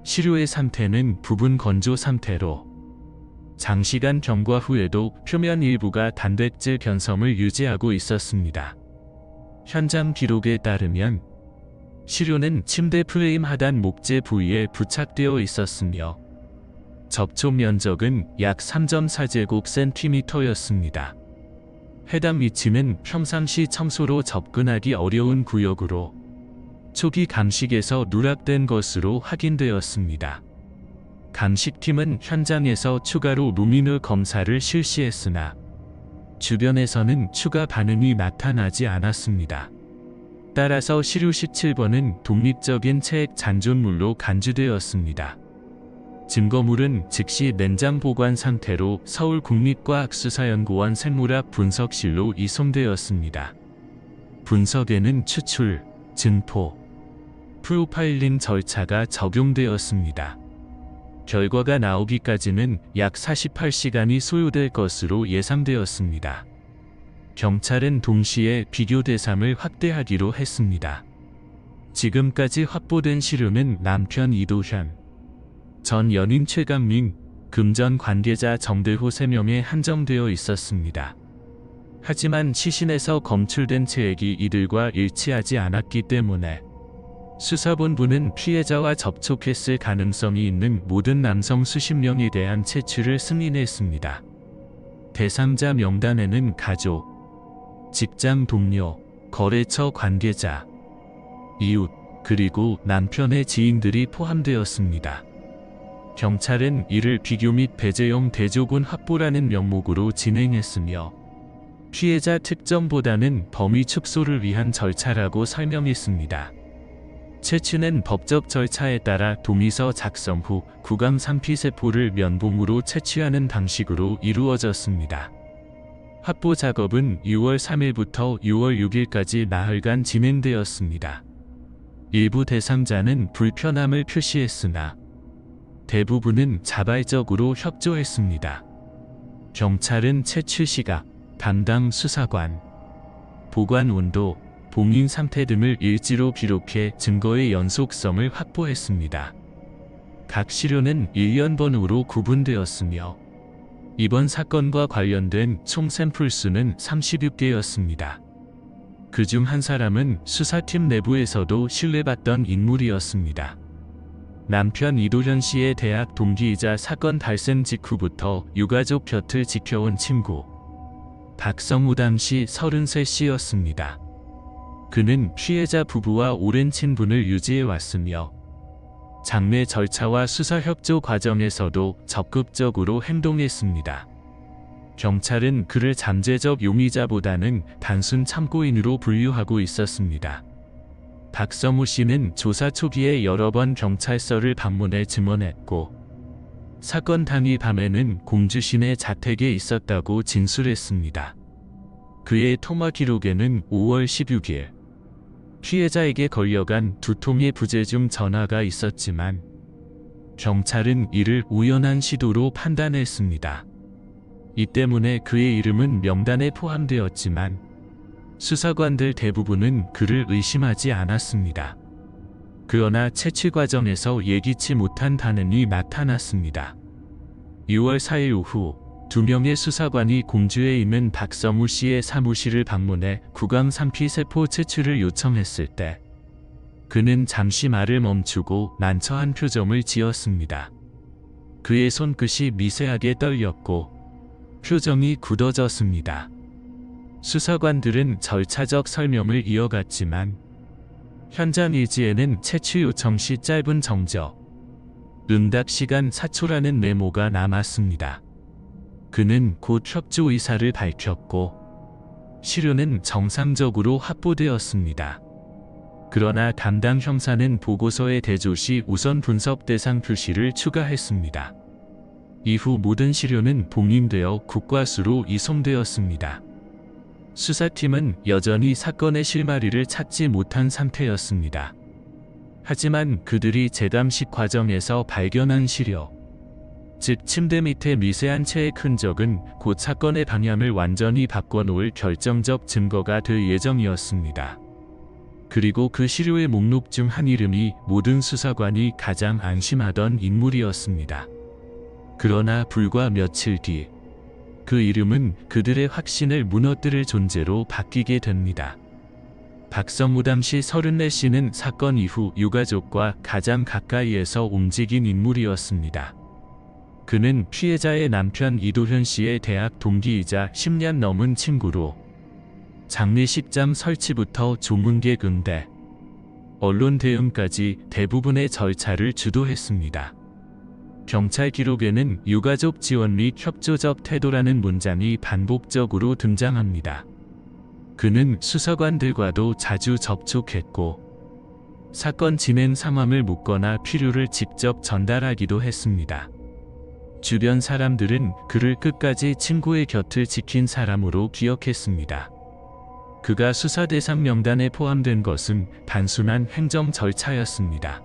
시료의 상태는 부분 건조 상태로 장시간 경과 후에도 표면 일부가 단백질 견섬을 유지하고 있었습니다. 현장 기록에 따르면 시료는 침대 프레임 하단 목재 부위에 부착되어 있었으며 접촉 면적은 약 3.4제곱센티미터였습니다. 해당 위치는 평상시 청소로 접근하기 어려운 구역으로 초기 감식에서 누락된 것으로 확인되었습니다. 감식팀은 현장에서 추가로 루미노 검사를 실시했으나 주변에서는 추가 반응이 나타나지 않았습니다. 따라서 시료 17번은 독립적인 체액 잔존물로 간주되었습니다. 증거물은 즉시 냉장 보관 상태로 서울국립과학수사연구원 생물학 분석실로 이송되었습니다. 분석에는 추출, 증포, 프로파일링 절차가 적용되었습니다. 결과가 나오기까지는 약 48시간이 소요될 것으로 예상되었습니다. 경찰은 동시에 비교 대상을 확대하기로 했습니다. 지금까지 확보된 시료는 남편 이도현, 전 연인 최강민, 금전 관계자 정대호 3명에 한정되어 있었습니다. 하지만 시신에서 검출된 체액이 이들과 일치하지 않았기 때문에 수사본부는 피해자와 접촉했을 가능성이 있는 모든 남성 수십 명에 대한 채취를 승인했습니다. 대상자 명단에는 가족, 직장 동료, 거래처 관계자, 이웃, 그리고 남편의 지인들이 포함되었습니다. 경찰은 이를 비교 및 배제용 대조군 확보라는 명목으로 진행했으며 피해자 특정보다는 범위 축소를 위한 절차라고 설명했습니다. 채취는 법적 절차에 따라 동의서 작성 후 구강 산피세포를 면봉으로 채취하는 방식으로 이루어졌습니다. 확보 작업은 6월 3일부터 6월 6일까지 나흘간 진행되었습니다. 일부 대상자는 불편함을 표시했으나 대부분은 자발적으로 협조했습니다. 경찰은 채취 시각, 담당 수사관, 보관 온도, 봉인 상태 등을 일지로 기록해 증거의 연속성을 확보했습니다. 각 시료는 1년번호로 구분되었으며 이번 사건과 관련된 총 샘플 수는 36개였습니다. 그중 한 사람은 수사팀 내부에서도 신뢰받던 인물이었습니다. 남편 이도현 씨의 대학 동기이자 사건 발생 직후부터 유가족 곁을 지켜온 친구 박성우 당시 33씨였습니다. 그는 피해자 부부와 오랜 친분을 유지해왔으며 장례 절차와 수사 협조 과정에서도 적극적으로 행동했습니다. 경찰은 그를 잠재적 용의자보다는 단순 참고인으로 분류하고 있었습니다. 박성우 씨는 조사 초기에 여러 번 경찰서를 방문해 증언했고 사건 당일 밤에는 공주시내 자택에 있었다고 진술했습니다. 그의 통화 기록에는 5월 16일 피해자에게 걸려간 2통의 부재중 전화가 있었지만 경찰은 이를 우연한 시도로 판단했습니다. 이 때문에 그의 이름은 명단에 포함되었지만 수사관들 대부분은 그를 의심하지 않았습니다. 그러나 채취 과정에서 예기치 못한 반응이 나타났습니다. 6월 4일 오후 2명의 수사관이 공주에 있는 박성우 씨의 사무실을 방문해 구강 산피세포 채취를 요청했을 때 그는 잠시 말을 멈추고 난처한 표정을 지었습니다. 그의 손끝이 미세하게 떨렸고 표정이 굳어졌습니다. 수사관들은 절차적 설명을 이어갔지만 현장 일지에는 채취 요청 시 짧은 정적, 응답 시간 4초라는 메모가 남았습니다. 그는 곧 협조 의사를 밝혔고 시료는 정상적으로 확보되었습니다. 그러나 담당 형사는 보고서에 대조시 우선 분석 대상 표시를 추가했습니다. 이후 모든 시료는 봉인되어 국과수로 이송되었습니다. 수사팀은 여전히 사건의 실마리를 찾지 못한 상태였습니다. 하지만 그들이 재담식 과정에서 발견한 시료, 즉 침대 밑에 미세한 체액 흔적은 곧 사건의 방향을 완전히 바꿔놓을 결정적 증거가 될 예정이었습니다. 그리고 그 시료의 목록 중 한 이름이 모든 수사관이 가장 안심하던 인물이었습니다. 그러나 불과 며칠 뒤, 그 이름은 그들의 확신을 무너뜨릴 존재로 바뀌게 됩니다. 박성우 당시 34씨는 사건 이후 유가족과 가장 가까이에서 움직인 인물이었습니다. 그는 피해자의 남편 이도현 씨의 대학 동기이자 10년 넘은 친구로 장례식장 설치부터 조문객 응대, 언론 대응까지 대부분의 절차를 주도했습니다. 경찰 기록에는 유가족 지원 및 협조적 태도라는 문장이 반복적으로 등장합니다. 그는 수사관들과도 자주 접촉했고 사건 진행 상황을 묻거나 필요를 직접 전달하기도 했습니다. 주변 사람들은 그를 끝까지 친구의 곁을 지킨 사람으로 기억했습니다. 그가 수사 대상 명단에 포함된 것은 단순한 행정 절차였습니다.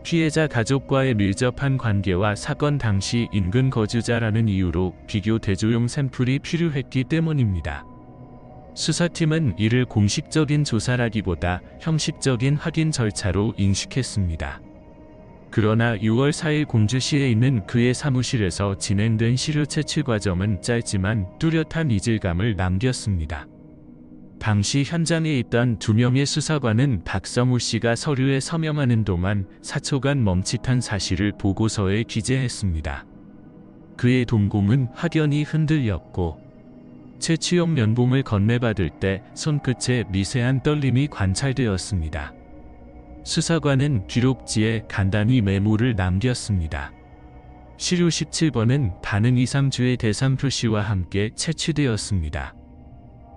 피해자 가족과의 밀접한 관계와 사건 당시 인근 거주자라는 이유로 비교 대조용 샘플이 필요했기 때문입니다. 수사팀은 이를 공식적인 조사라기보다 형식적인 확인 절차로 인식했습니다. 그러나 6월 4일 공주시에 있는 그의 사무실에서 진행된 시료 채취 과정은 짧지만 뚜렷한 이질감을 남겼습니다. 당시 현장에 있던 2명의 수사관은 박성우 씨가 서류에 서명하는 동안 4초간 멈칫한 사실을 보고서에 기재했습니다. 그의 동공은 확연히 흔들렸고 채취용 면봉을 건네받을 때 손끝에 미세한 떨림이 관찰되었습니다. 수사관은 기록지에 간단히 메모를 남겼습니다. 시료 17번은 반응 이상주의 대상 표시와 함께 채취되었습니다.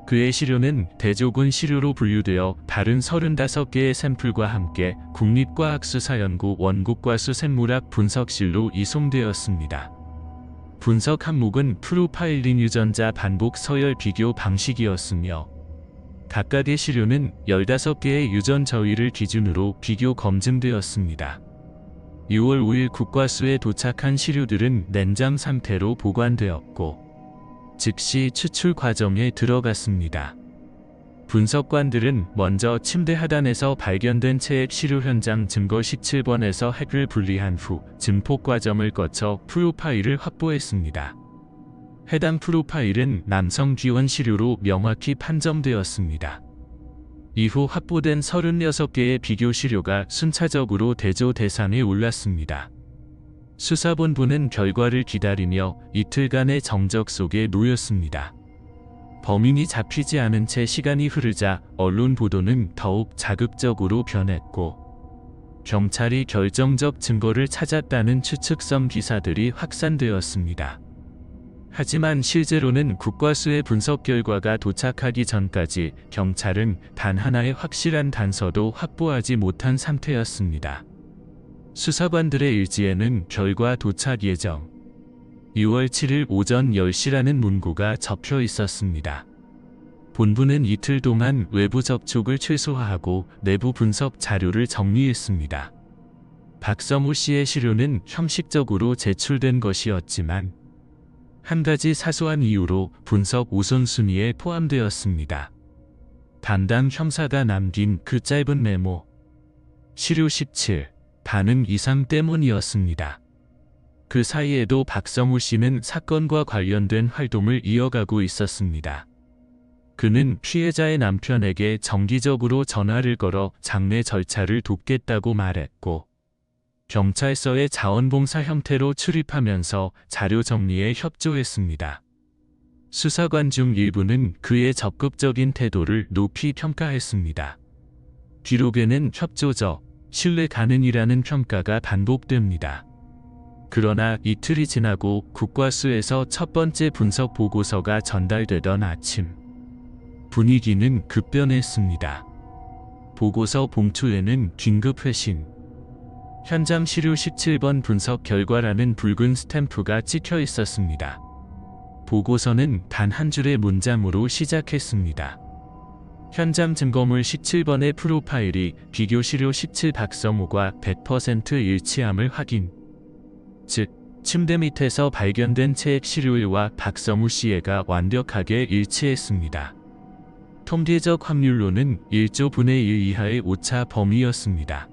그의 시료는 대조군 시료로 분류되어 다른 35개의 샘플과 함께 국립과학수사연구 원국과수 생물학 분석실로 이송되었습니다. 분석 항목은 프로파일링 유전자 반복 서열 비교 방식이었으며 각각의 시료는 15개의 유전 저위를 기준으로 비교 검증되었습니다. 6월 5일 국과수에 도착한 시료들은 냉장 상태로 보관되었고 즉시 추출 과정에 들어갔습니다. 분석관들은 먼저 침대 하단에서 발견된 체액 시료 현장 증거 17번에서 핵을 분리한 후 증폭 과정을 거쳐 프로파일을 확보했습니다. 해당 프로파일은 남성 귀원 시료로 명확히 판정되었습니다. 이후 확보된 36개의 비교 시료가 순차적으로 대조 대상에 올랐습니다. 수사본부는 결과를 기다리며 이틀간의 정적 속에 놓였습니다. 범인이 잡히지 않은 채 시간이 흐르자 언론 보도는 더욱 자극적으로 변했고 경찰이 결정적 증거를 찾았다는 추측성 기사들이 확산되었습니다. 하지만 실제로는 국과수의 분석 결과가 도착하기 전까지 경찰은 단 하나의 확실한 단서도 확보하지 못한 상태였습니다. 수사관들의 일지에는 결과 도착 예정 6월 7일 오전 10시라는 문구가 적혀 있었습니다. 본부는 이틀 동안 외부 접촉을 최소화하고 내부 분석 자료를 정리했습니다. 박성우 씨의 시료는 형식적으로 제출된 것이었지만 한 가지 사소한 이유로 분석 우선순위에 포함되었습니다. 담당 형사가 남긴 그 짧은 메모. 시료 17. 반응 이상 때문이었습니다. 그 사이에도 박성우 씨는 사건과 관련된 활동을 이어가고 있었습니다. 그는 피해자의 남편에게 정기적으로 전화를 걸어 장례 절차를 돕겠다고 말했고 경찰서의 자원봉사 형태로 출입하면서 자료 정리에 협조했습니다. 수사관 중 일부는 그의 적극적인 태도를 높이 평가했습니다. 기록에는 협조적, 신뢰 가능이라는 평가가 반복됩니다. 그러나 이틀이 지나고 국과수에서 첫 번째 분석 보고서가 전달되던 아침, 분위기는 급변했습니다. 보고서 봉투에는 긴급 회신, 현장 시료 17번 분석 결과라는 붉은 스탬프가 찍혀 있었습니다. 보고서는 단 한 줄의 문장으로 시작했습니다. 현장 증거물 17번의 프로파일이 비교 시료 17 박성우과 100% 일치함을 확인. 즉, 침대 밑에서 발견된 체액 시료일과 박성우 씨애가 완벽하게 일치했습니다. 통계적 확률로는 1조 분의 1 이하의 오차 범위였습니다.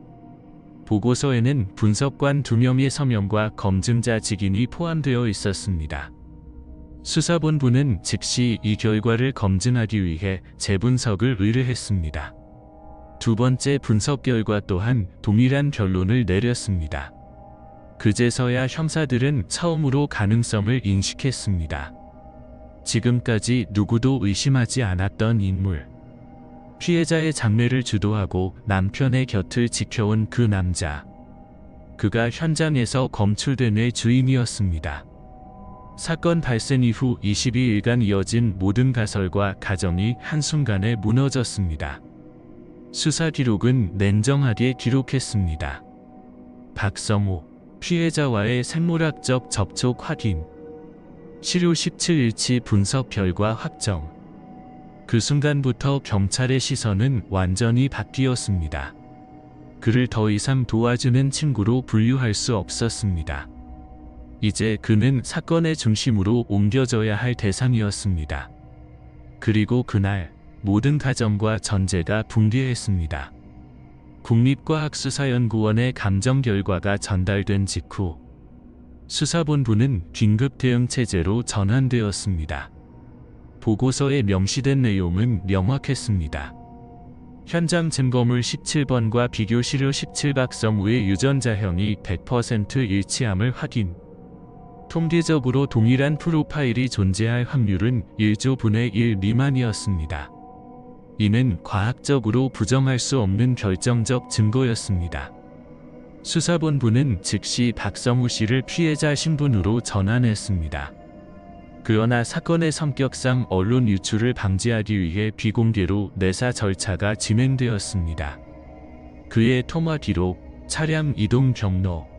보고서에는 분석관 2명의 서명과 검증자 직인이 포함되어 있었습니다. 수사본부는 즉시 이 결과를 검증하기 위해 재분석을 의뢰했습니다. 두 번째 분석 결과 또한 동일한 결론을 내렸습니다. 그제서야 형사들은 처음으로 가능성을 인식했습니다. 지금까지 누구도 의심하지 않았던 인물. 피해자의 장례를 주도하고 남편의 곁을 지켜온 그 남자. 그가 현장에서 검출된 주인이었습니다. 사건 발생 이후 22일간 이어진 모든 가설과 가정이 한순간에 무너졌습니다. 수사 기록은 냉정하게 기록했습니다. 박성우 피해자와의 생물학적 접촉 확인, 시료 17일치 분석 결과 확정. 그 순간부터 경찰의 시선은 완전히 바뀌었습니다. 그를 더 이상 도와주는 친구로 분류할 수 없었습니다. 이제 그는 사건의 중심으로 옮겨져야 할 대상이었습니다. 그리고 그날 모든 가정과 전제가 붕괴했습니다. 국립과학수사연구원의 감정 결과가 전달된 직후 수사본부는 긴급 대응 체제로 전환되었습니다. 보고서에 명시된 내용은 명확했습니다. 현장 증거물 17번과 비교 시료 17 박성우의 유전자형이 100% 일치함을 확인. 통계적으로 동일한 프로파일이 존재할 확률은 1조 분의 1 미만이었습니다. 이는 과학적으로 부정할 수 없는 결정적 증거였습니다. 수사본부는 즉시 박성우 씨를 피해자 신분으로 전환했습니다. 그러나 사건의 성격상 언론 유출을 방지하기 위해 비공개로 내사 절차가 진행되었습니다. 그의 통화 기록, 차량 이동 경로,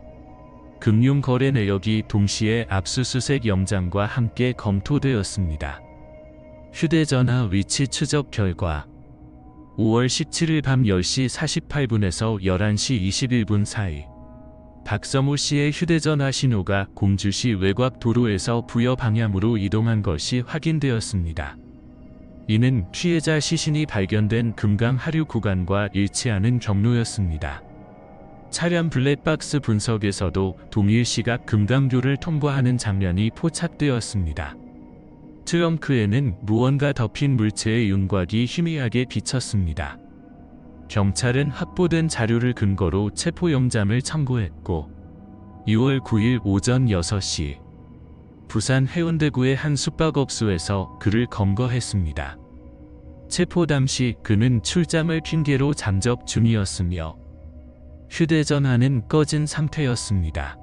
금융거래 내역이 동시에 압수수색 영장과 함께 검토되었습니다. 휴대전화 위치 추적 결과 5월 17일 밤 10시 48분에서 11시 21분 사이 박성우 씨의 휴대전화 신호가 공주시 외곽 도로에서 부여 방향으로 이동한 것이 확인되었습니다. 이는 피해자 시신이 발견된 금강 하류 구간과 일치하는 경로였습니다. 차량 블랙박스 분석에서도 동일 시각 금강교를 통과하는 장면이 포착되었습니다. 트렁크에는 무언가 덮인 물체의 윤곽이 희미하게 비쳤습니다. 경찰은 확보된 자료를 근거로 체포영장을 청구했고 2월 9일 오전 6시 부산 해운대구의 한 숙박업소에서 그를 검거했습니다. 체포 당시 그는 출장을 핑계로 잠적 중이었으며 휴대전화는 꺼진 상태였습니다.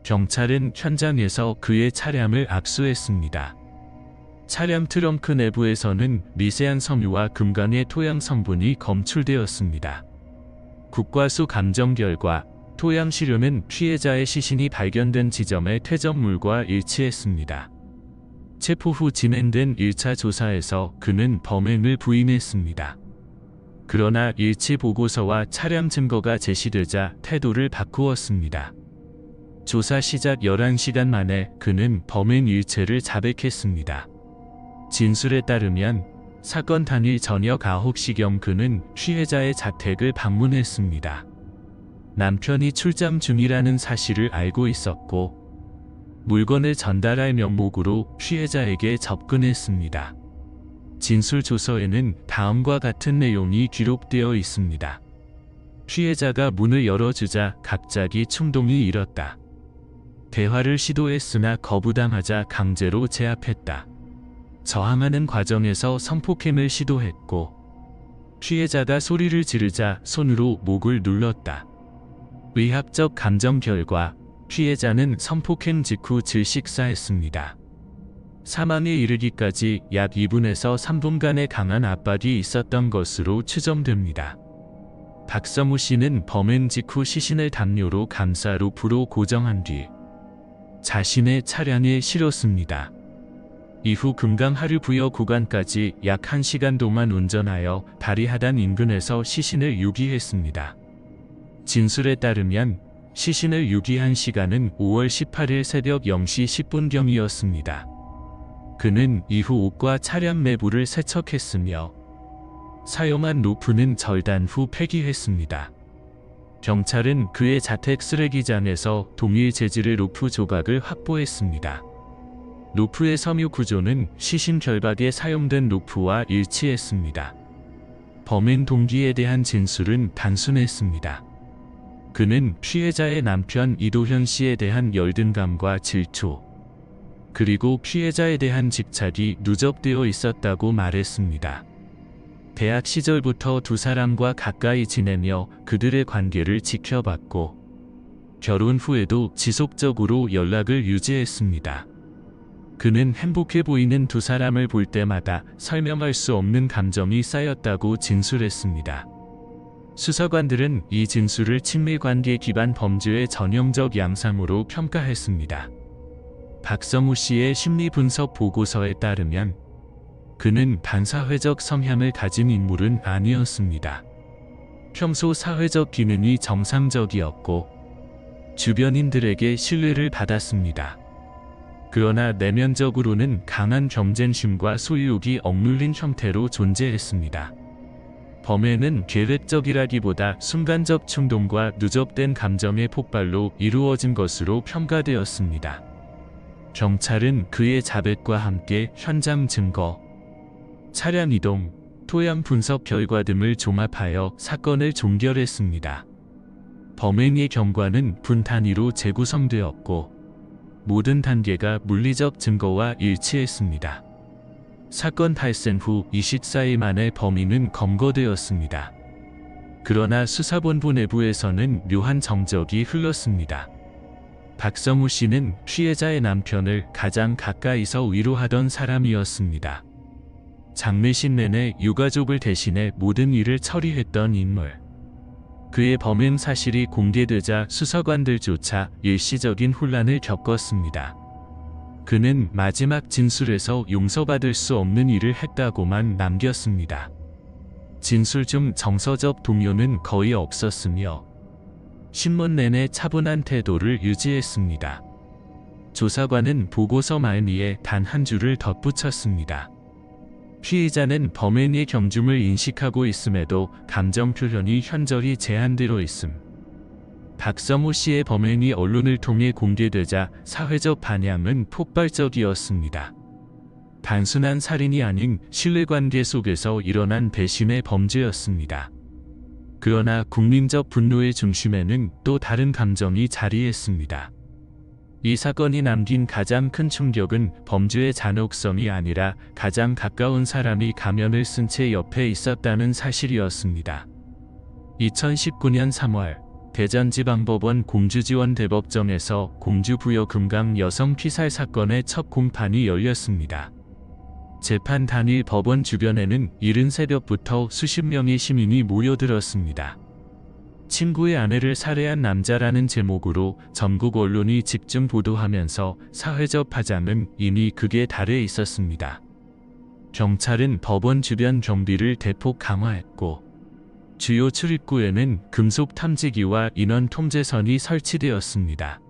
경찰은 현장에서 그의 차량을 압수했습니다. 차량 트렁크 내부에서는 미세한 섬유와 금강의 토양 성분이 검출되었습니다. 국과수 감정 결과 토양 시료는 피해자의 시신이 발견된 지점의 퇴적물과 일치했습니다. 체포 후 진행된 1차 조사에서 그는 범행을 부인했습니다. 그러나 일치 보고서와 차량 증거가 제시되자 태도를 바꾸었습니다. 조사 시작 11시간 만에 그는 범행 일체를 자백했습니다. 진술에 따르면 사건 당일 저녁 9시경 그는 피해자의 자택을 방문했습니다. 남편이 출장 중이라는 사실을 알고 있었고 물건을 전달할 명목으로 피해자에게 접근했습니다. 진술 조서에는 다음과 같은 내용이 기록되어 있습니다. 피해자가 문을 열어주자 갑자기 충동이 일었다. 대화를 시도했으나 거부당하자 강제로 제압했다. 저항하는 과정에서 성폭행을 시도했고 피해자가 소리를 지르자 손으로 목을 눌렀다. 의학적 감정 결과 피해자는 성폭행 직후 질식사했습니다. 사망에 이르기까지 약 2분에서 3분간의 강한 압박이 있었던 것으로 추정됩니다. 박서무 씨는 범행 직후 시신을 담요로 감싸 루프로 고정한 뒤 자신의 차량에 실었습니다. 이후 금강 하류부여 구간까지 약 1시간 동안 운전하여 다리하단 인근에서 시신을 유기했습니다. 진술에 따르면 시신을 유기한 시간은 5월 18일 새벽 0시 10분경이었습니다. 그는 이후 옷과 차량 내부를 세척했으며 사용한 루프는 절단 후 폐기했습니다. 경찰은 그의 자택 쓰레기장에서 동일 재질의 루프 조각을 확보했습니다. 루프의 섬유 구조는 시신 결박에 사용된 루프와 일치했습니다. 범행 동기에 대한 진술은 단순했습니다. 그는 피해자의 남편 이도현 씨에 대한 열등감과 질투, 그리고 피해자에 대한 집착이 누적되어 있었다고 말했습니다. 대학 시절부터 두 사람과 가까이 지내며 그들의 관계를 지켜봤고 결혼 후에도 지속적으로 연락을 유지했습니다. 그는 행복해 보이는 두 사람을 볼 때마다 설명할 수 없는 감정이 쌓였다고 진술했습니다. 수사관들은 이 진술을 친밀관계 기반 범죄의 전형적 양상으로 평가했습니다. 박서무 씨의 심리분석 보고서에 따르면 그는 반사회적 성향을 가진 인물은 아니었습니다. 평소 사회적 기능이 정상적이었고 주변인들에게 신뢰를 받았습니다. 그러나 내면적으로는 강한 경쟁심과 소유욕이 억눌린 형태로 존재했습니다. 범행은 계획적이라기보다 순간적 충동과 누적된 감정의 폭발로 이루어진 것으로 평가되었습니다. 경찰은 그의 자백과 함께 현장 증거, 차량 이동, 토양 분석 결과 등을 종합하여 사건을 종결했습니다. 범행의 경과는 분 단위로 재구성되었고 모든 단계가 물리적 증거와 일치했습니다. 사건 발생 후 24일 만에 범인은 검거되었습니다. 그러나 수사본부 내부에서는 묘한 정적이 흘렀습니다. 박서무 씨는 피해자의 남편을 가장 가까이서 위로하던 사람이었습니다. 장례식 내내 유가족을 대신해 모든 일을 처리했던 인물. 그의 범행 사실이 공개되자 수사관들조차 일시적인 혼란을 겪었습니다. 그는 마지막 진술에서 용서받을 수 없는 일을 했다고만 남겼습니다. 진술 중 정서적 동요는 거의 없었으며 신문 내내 차분한 태도를 유지했습니다. 조사관은 보고서 말미에 단 한 줄을 덧붙였습니다. 피의자는 범행의 경중을 인식하고 있음에도 감정 표현이 현저히 제한되어 있음. 박서무 씨의 범행이 언론을 통해 공개되자 사회적 반향은 폭발적이었습니다. 단순한 살인이 아닌 신뢰관계 속에서 일어난 배신의 범죄였습니다. 그러나 국민적 분노의 중심에는 또 다른 감정이 자리했습니다. 이 사건이 남긴 가장 큰 충격은 범죄의 잔혹성이 아니라 가장 가까운 사람이 가면을 쓴 채 옆에 있었다는 사실이었습니다. 2019년 3월 대전지방법원 공주지원 대법정에서 공주부여 금강 여성 피살 사건의 첫 공판이 열렸습니다. 재판 당일 법원 주변에는 이른 새벽부터 수십 명의 시민이 모여들었습니다. 친구의 아내를 살해한 남자라는 제목으로 전국 언론이 집중 보도하면서 사회적 파장은 이미 극에 달해 있었습니다. 경찰은 법원 주변 경비를 대폭 강화했고 주요 출입구에는 금속 탐지기와 인원 통제선이 설치되었습니다.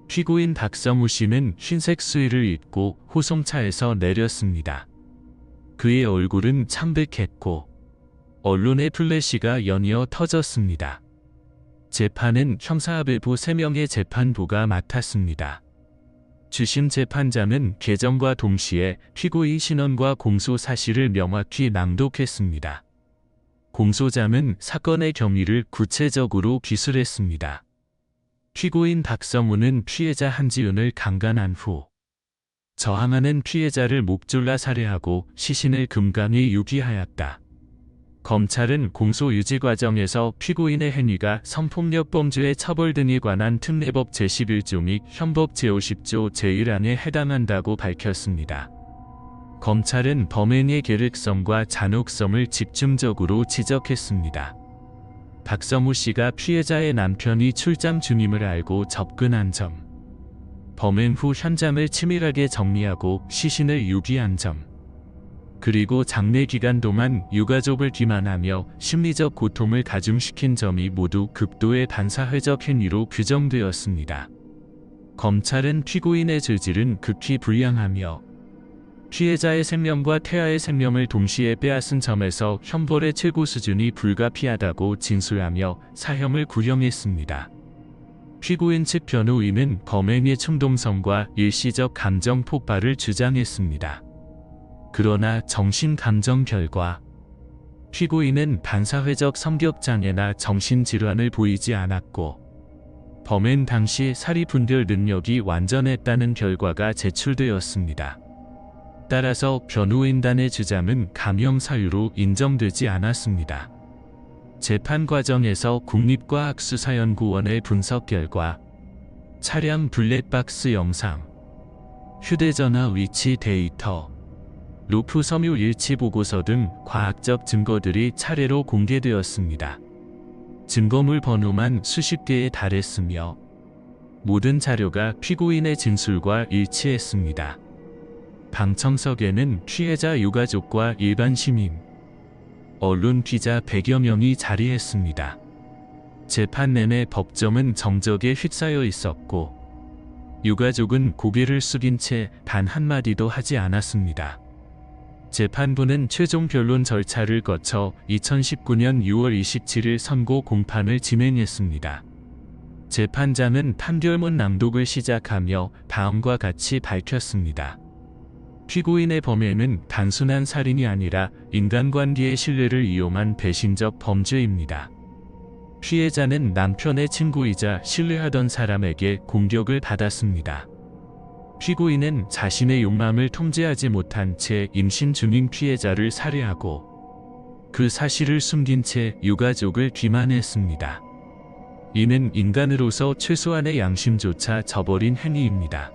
피고인 박서무 씨는 흰색 수의를 입고 호송차에서 내렸습니다. 그의 얼굴은 창백했고 언론의 플래시가 연이어 터졌습니다. 재판은 형사합의부 3명의 재판부가 맡았습니다. 주심 재판장은 개정과 동시에 피고의 신원과 공소 사실을 명확히 낭독했습니다. 공소장은 사건의 경위를 구체적으로 기술했습니다. 피고인 박서무는 피해자 한지윤을 강간한 후 저항하는 피해자를 목졸라 살해하고 시신을 금강에 유기하였다. 검찰은 공소 유지 과정에서 피고인의 행위가 성폭력 범죄의 처벌 등에 관한 특례법 제11조 및 형법 제50조 제1항에 해당한다고 밝혔습니다. 검찰은 범행의 계획성과 잔혹성을 집중적으로 지적했습니다. 박서무 씨가 피해자의 남편이 출장 중임을 알고 접근한 점, 범행 후 현장을 치밀하게 정리하고 시신을 유기한 점, 그리고 장례 기간 동안 유가족을 기만하며 심리적 고통을 가중시킨 점이 모두 극도의 반사회적 행위로 규정되었습니다. 검찰은 피고인의 죄질은 극히 불량하며 피해자의 생명과 태아의 생명을 동시에 빼앗은 점에서 형벌의 최고 수준이 불가피하다고 진술하며 사형을 구형했습니다. 피고인 측 변호인은 범행의 충동성과 일시적 감정 폭발을 주장했습니다. 그러나 정신 감정 결과 피고인은 반사회적 성격장애나 정신질환을 보이지 않았고 범행 당시 사리분별 능력이 완전했다는 결과가 제출되었습니다. 따라서 변호인단의 주장은 감형 사유로 인정되지 않았습니다. 재판 과정에서 국립과학수사연구원의 분석 결과 차량 블랙박스 영상, 휴대전화 위치 데이터, 루프 섬유 일치 보고서 등 과학적 증거들이 차례로 공개되었습니다. 증거물 번호만 수십 개에 달했으며 모든 자료가 피고인의 진술과 일치했습니다. 방청석에는 피해자 유가족과 일반 시민, 언론 기자 100여 명이 자리했습니다. 재판 내내 법정은 정적에 휩싸여 있었고 유가족은 고개를 숙인 채 단 한마디도 하지 않았습니다. 재판부는 최종 변론 절차를 거쳐 2019년 6월 27일 선고 공판을 진행했습니다. 재판장은 판결문 낭독을 시작하며 다음과 같이 밝혔습니다. 피고인의 범행은 단순한 살인이 아니라 인간관계의 신뢰를 이용한 배신적 범죄입니다. 피해자는 남편의 친구이자 신뢰하던 사람에게 공격을 받았습니다. 피고인은 자신의 욕망을 통제하지 못한 채 임신 중인 피해자를 살해하고 그 사실을 숨긴 채 유가족을 기만했습니다. 이는 인간으로서 최소한의 양심조차 저버린 행위입니다.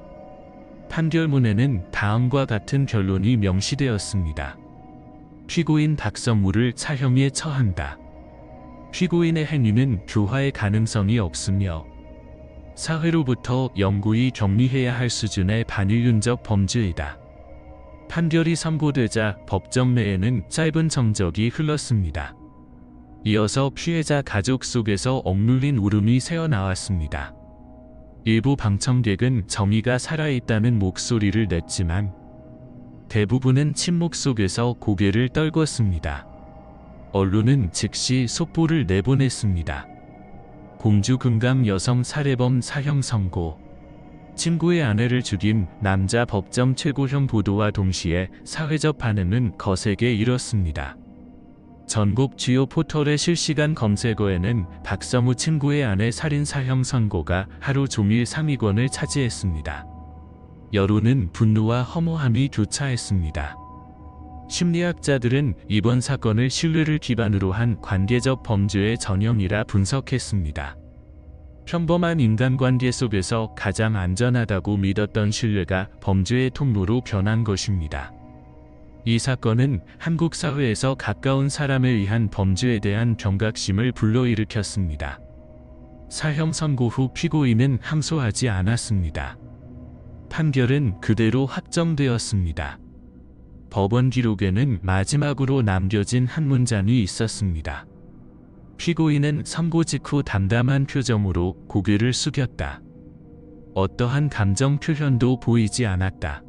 판결문에는 다음과 같은 결론이 명시되었습니다. 피고인 박서무를 사형에 처한다. 피고인의 행위는 교화의 가능성이 없으며 사회로부터 영구히 격리해야 할 수준의 반인륜적 범죄이다. 판결이 선고되자 법정 내에는 짧은 정적이 흘렀습니다. 이어서 피해자 가족 속에서 억눌린 울음이 새어나왔습니다. 일부 방청객은 정의가 살아있다는 목소리를 냈지만 대부분은 침묵 속에서 고개를 떨궜습니다. 언론은 즉시 속보를 내보냈습니다. 공주 금감 여성 살해범 사형 선고, 친구의 아내를 죽인 남자 법정 최고형 보도와 동시에 사회적 반응은 거세게 일었습니다. 전국 주요 포털의 실시간 검색어에는 박서무 친구의 아내 살인 사형 선고가 하루 종일 상위권을 차지했습니다. 여론은 분노와 허무함이 교차했습니다. 심리학자들은 이번 사건을 신뢰를 기반으로 한 관계적 범죄의 전형이라 분석했습니다. 평범한 인간관계 속에서 가장 안전하다고 믿었던 신뢰가 범죄의 통로로 변한 것입니다. 이 사건은 한국 사회에서 가까운 사람에 의한 범죄에 대한 경각심을 불러일으켰습니다. 사형 선고 후 피고인은 항소하지 않았습니다. 판결은 그대로 확정되었습니다. 법원 기록에는 마지막으로 남겨진 한 문장이 있었습니다. 피고인은 선고 직후 담담한 표정으로 고개를 숙였다. 어떠한 감정 표현도 보이지 않았다.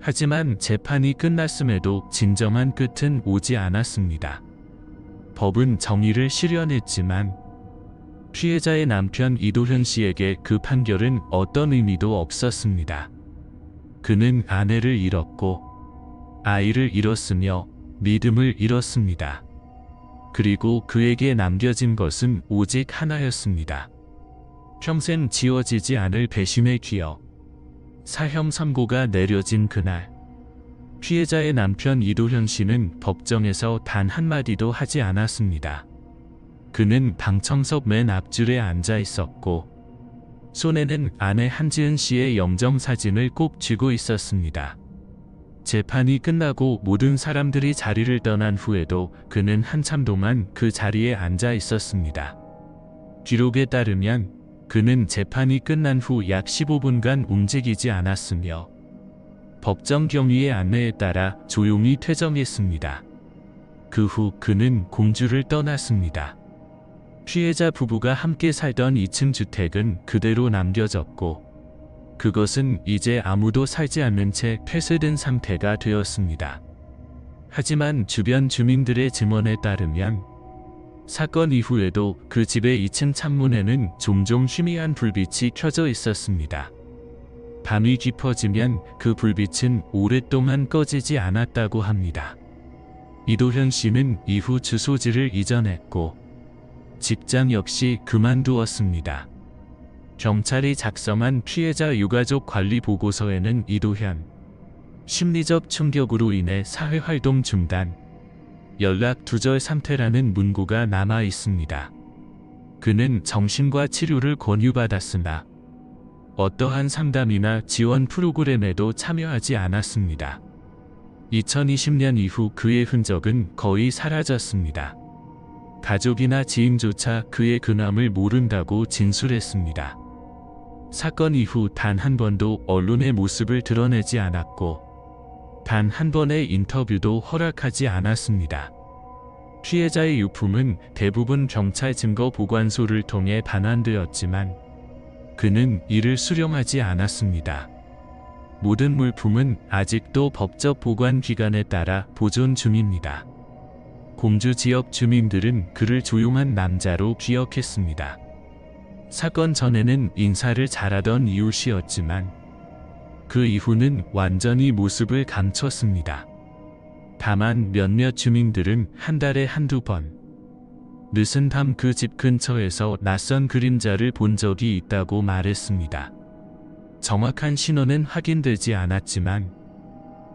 하지만 재판이 끝났음에도 진정한 끝은 오지 않았습니다. 법은 정의를 실현했지만 피해자의 남편 이도현 씨에게 그 판결은 어떤 의미도 없었습니다. 그는 아내를 잃었고 아이를 잃었으며 믿음을 잃었습니다. 그리고 그에게 남겨진 것은 오직 하나였습니다. 평생 지워지지 않을 배심의 기억. 사형 선고가 내려진 그날, 피해자의 남편 이도현 씨는 법정에서 단 한마디도 하지 않았습니다. 그는 방청석 맨 앞줄에 앉아 있었고 손에는 아내 한지은 씨의 영정사진을 꼭 쥐고 있었습니다. 재판이 끝나고 모든 사람들이 자리를 떠난 후에도 그는 한참 동안 그 자리에 앉아 있었습니다. 기록에 따르면 그는 재판이 끝난 후 약 15분간 움직이지 않았으며 법정 경위의 안내에 따라 조용히 퇴정했습니다. 그 후 그는 공주를 떠났습니다. 피해자 부부가 함께 살던 2층 주택은 그대로 남겨졌고 그것은 이제 아무도 살지 않는 채 폐쇄된 상태가 되었습니다. 하지만 주변 주민들의 증언에 따르면 사건 이후에도 그 집의 2층 창문에는 종종 희미한 불빛이 켜져 있었습니다. 밤이 깊어지면 그 불빛은 오랫동안 꺼지지 않았다고 합니다. 이도현 씨는 이후 주소지를 이전했고 직장 역시 그만두었습니다. 경찰이 작성한 피해자 유가족 관리 보고서에는 이도현 심리적 충격으로 인해 사회활동 중단, 연락 두절 상태라는 문구가 남아 있습니다. 그는 정신과 치료를 권유받았으나 어떠한 상담이나 지원 프로그램에도 참여하지 않았습니다. 2020년 이후 그의 흔적은 거의 사라졌습니다. 가족이나 지인조차 그의 근황을 모른다고 진술했습니다. 사건 이후 단 한 번도 언론의 모습을 드러내지 않았고 단 한 번의 인터뷰도 허락하지 않았습니다. 피해자의 유품은 대부분 경찰 증거 보관소를 통해 반환되었지만 그는 이를 수령하지 않았습니다. 모든 물품은 아직도 법적 보관 기간에 따라 보존 중입니다. 공주 지역 주민들은 그를 조용한 남자로 기억했습니다. 사건 전에는 인사를 잘하던 이웃이었지만 그 이후는 완전히 모습을 감췄습니다. 다만 몇몇 주민들은 한 달에 한두 번 늦은 밤 그 집 근처에서 낯선 그림자를 본 적이 있다고 말했습니다. 정확한 신원은 확인되지 않았지만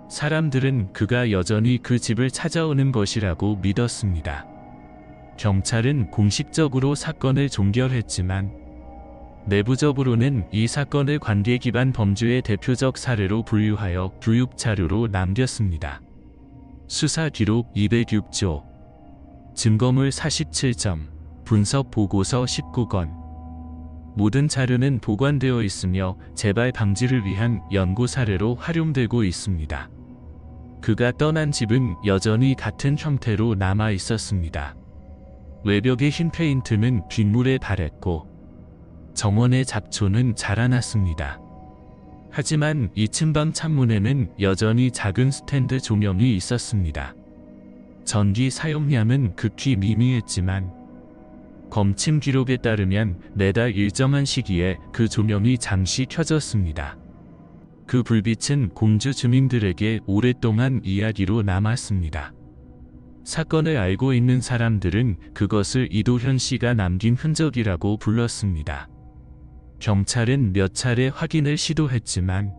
사람들은 그가 여전히 그 집을 찾아오는 것이라고 믿었습니다. 경찰은 공식적으로 사건을 종결했지만 내부적으로는 이 사건을 관계 기반 범죄의 대표적 사례로 분류하여 교육 자료로 남겼습니다. 수사 기록 206조, 증거물 47점, 분석 보고서 19건. 모든 자료는 보관되어 있으며 재발 방지를 위한 연구 사례로 활용되고 있습니다. 그가 떠난 집은 여전히 같은 형태로 남아 있었습니다. 외벽의 흰 페인트는 빗물에 달했고 정원의 잡초는 자라났습니다. 하지만 2층 방 창문에는 여전히 작은 스탠드 조명이 있었습니다. 전기 사용량은 극히 미미했지만 검침 기록에 따르면 매달 일정한 시기에 그 조명이 잠시 켜졌습니다. 그 불빛은 공주 주민들에게 오랫동안 이야기로 남았습니다. 사건을 알고 있는 사람들은 그것을 이도현 씨가 남긴 흔적이라고 불렀습니다. 경찰은 몇 차례 확인을 시도했지만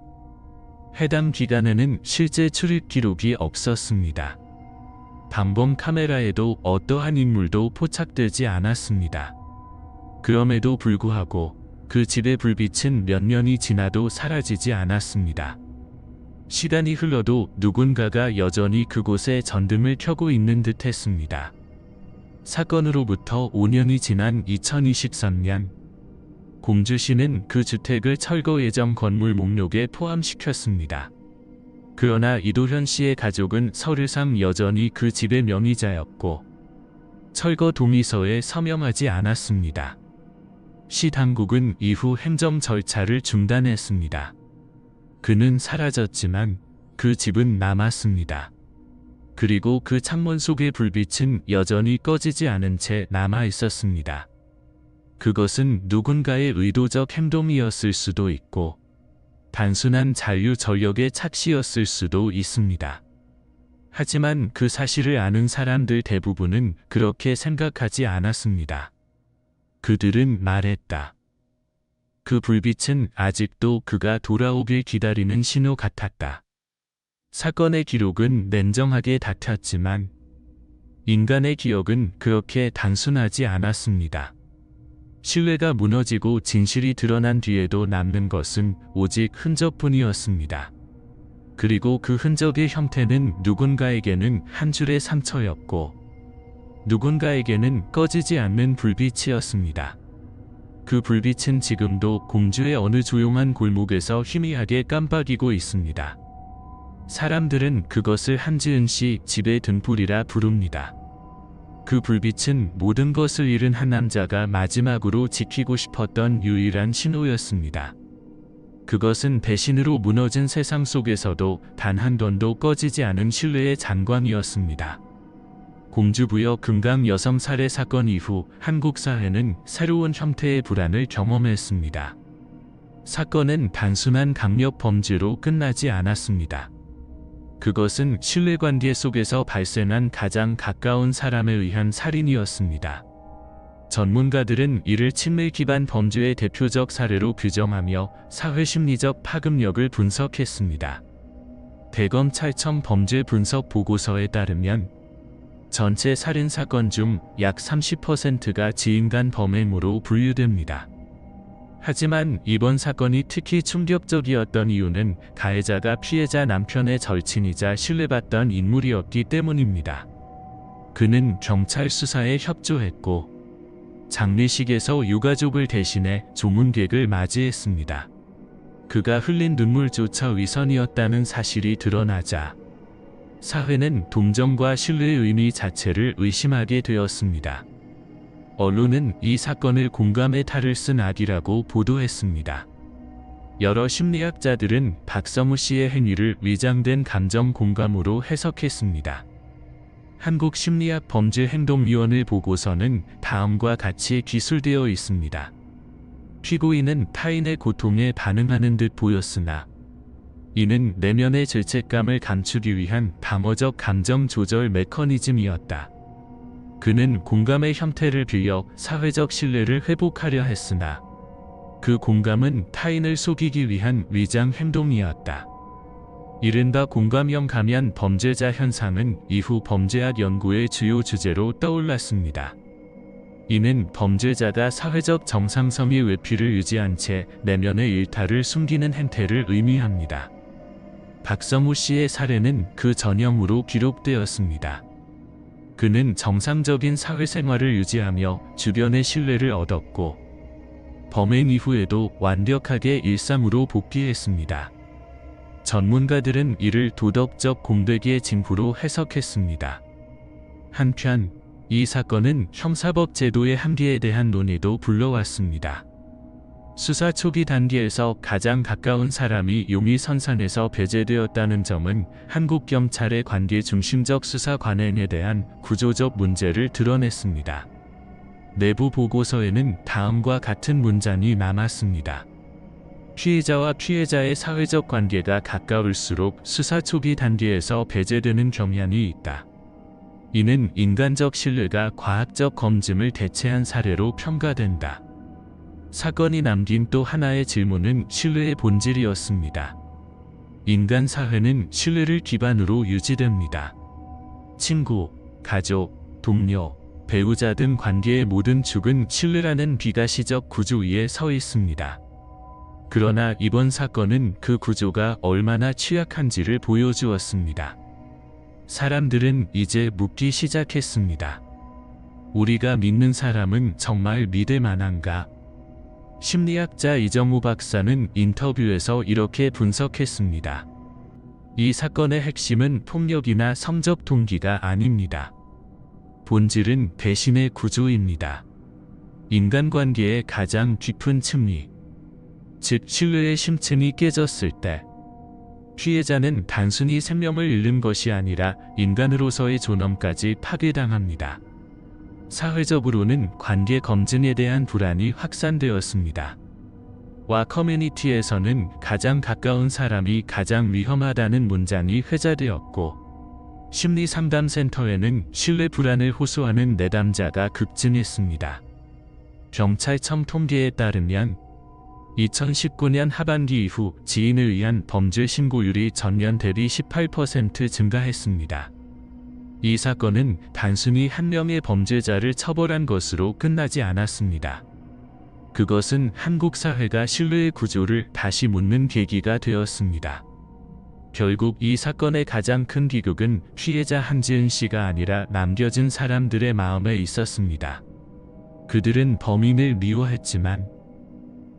해당 기간에는 실제 출입 기록이 없었습니다. 방범 카메라에도 어떠한 인물도 포착되지 않았습니다. 그럼에도 불구하고 그 집의 불빛은 몇 년이 지나도 사라지지 않았습니다. 시간이 흘러도 누군가가 여전히 그곳에 전등을 켜고 있는 듯 했습니다. 사건으로부터 5년이 지난 2023년, 공주시는 그 주택을 철거 예정 건물 목록에 포함시켰습니다. 그러나 이도현 씨의 가족은 서류상 여전히 그 집의 명의자였고 철거 동의서에 서명하지 않았습니다. 시 당국은 이후 행정 절차를 중단했습니다. 그는 사라졌지만 그 집은 남았습니다. 그리고 그 창문 속의 불빛은 여전히 꺼지지 않은 채 남아 있었습니다. 그것은 누군가의 의도적 행동이었을 수도 있고 단순한 잔류 전력의 착시였을 수도 있습니다. 하지만 그 사실을 아는 사람들 대부분은 그렇게 생각하지 않았습니다. 그들은 말했다. 그 불빛은 아직도 그가 돌아오길 기다리는 신호 같았다. 사건의 기록은 냉정하게 다퉜지만 인간의 기억은 그렇게 단순하지 않았습니다. 신뢰가 무너지고 진실이 드러난 뒤에도 남는 것은 오직 흔적뿐이었습니다. 그리고 그 흔적의 형태는 누군가에게는 한 줄의 상처였고 누군가에게는 꺼지지 않는 불빛이었습니다. 그 불빛은 지금도 공주의 어느 조용한 골목에서 희미하게 깜빡이고 있습니다. 사람들은 그것을 한지은 씨 집의 등불이라 부릅니다. 그 불빛은 모든 것을 잃은 한 남자가 마지막으로 지키고 싶었던 유일한 신호였습니다. 그것은 배신으로 무너진 세상 속에서도 단 한 번도 꺼지지 않은 신뢰의 잔광이었습니다. 공주부여 금강 여성 살해 사건 이후 한국 사회는 새로운 형태의 불안을 경험했습니다. 사건은 단순한 강력 범죄로 끝나지 않았습니다. 그것은 신뢰관계 속에서 발생한 가장 가까운 사람에 의한 살인이었습니다. 전문가들은 이를 친밀 기반 범죄의 대표적 사례로 규정하며 사회심리적 파급력을 분석했습니다. 대검찰청 범죄 분석 보고서에 따르면 전체 살인 사건 중 약 30%가 지인간 범행으로 분류됩니다. 하지만 이번 사건이 특히 충격적이었던 이유는 가해자가 피해자 남편의 절친이자 신뢰받던 인물이었기 때문입니다. 그는 경찰 수사에 협조했고 장례식에서 유가족을 대신해 조문객을 맞이했습니다. 그가 흘린 눈물조차 위선이었다는 사실이 드러나자 사회는 동정과 신뢰의 의미 자체를 의심하게 되었습니다. 언론은 이 사건을 공감의 탈을 쓴 악이라고 보도했습니다. 여러 심리학자들은 박성우 씨의 행위를 위장된 감정 공감으로 해석했습니다. 한국심리학범죄행동위원회 보고서는 다음과 같이 기술되어 있습니다. 피고인은 타인의 고통에 반응하는 듯 보였으나 이는 내면의 죄책감을 감추기 위한 방어적 감정 조절 메커니즘이었다. 그는 공감의 형태를 빌려 사회적 신뢰를 회복하려 했으나 그 공감은 타인을 속이기 위한 위장 행동이었다. 이른바 공감형 가면 범죄자 현상은 이후 범죄학 연구의 주요 주제로 떠올랐습니다. 이는 범죄자가 사회적 정상성의 외피를 유지한 채 내면의 일탈을 숨기는 행태를 의미합니다. 박성우 씨의 사례는 그 전형으로 기록되었습니다. 그는 정상적인 사회생활을 유지하며 주변의 신뢰를 얻었고 범행 이후에도 완벽하게 일상으로 복귀했습니다. 전문가들은 이를 도덕적 공백의 징후로 해석했습니다. 한편 이 사건은 형사법 제도의 한계에 대한 논의도 불러왔습니다. 수사 초기 단계에서 가장 가까운 사람이 용의 선상에서 배제되었다는 점은 한국 경찰의 관계 중심적 수사 관행에 대한 구조적 문제를 드러냈습니다. 내부 보고서에는 다음과 같은 문장이 남았습니다. 피해자와 피해자의 사회적 관계가 가까울수록 수사 초기 단계에서 배제되는 경향이 있다. 이는 인간적 신뢰가 과학적 검증을 대체한 사례로 평가된다. 사건이 남긴 또 하나의 질문은 신뢰의 본질이었습니다. 인간 사회는 신뢰를 기반으로 유지됩니다. 친구, 가족, 동료, 배우자 등 관계의 모든 축은 신뢰라는 비가시적 구조 위에 서 있습니다. 그러나 이번 사건은 그 구조가 얼마나 취약한지를 보여주었습니다. 사람들은 이제 묻기 시작했습니다. 우리가 믿는 사람은 정말 믿을 만한가? 심리학자 이정우 박사는 인터뷰에서 이렇게 분석했습니다. 이 사건의 핵심은 폭력이나 성적 동기가 아닙니다. 본질은 배신의 구조입니다. 인간관계의 가장 깊은 층위, 즉 신뢰의 심층이 깨졌을 때 피해자는 단순히 생명을 잃는 것이 아니라 인간으로서의 존엄까지 파괴당합니다. 사회적으로는 관계 검증에 대한 불안이 확산되었습니다. 와 커뮤니티에서는 가장 가까운 사람이 가장 위험하다는 문장이 회자되었고 심리상담센터에는 신뢰 불안을 호소하는 내담자가 급증했습니다. 경찰청 통계에 따르면 2019년 하반기 이후 지인을 위한 범죄 신고율이 전년 대비 18% 증가했습니다. 이 사건은 단순히 한 명의 범죄자를 처벌한 것으로 끝나지 않았습니다. 그것은 한국 사회가 신뢰의 구조를 다시 묻는 계기가 되었습니다. 결국 이 사건의 가장 큰 비극은 피해자 한지은 씨가 아니라 남겨진 사람들의 마음에 있었습니다. 그들은 범인을 미워했지만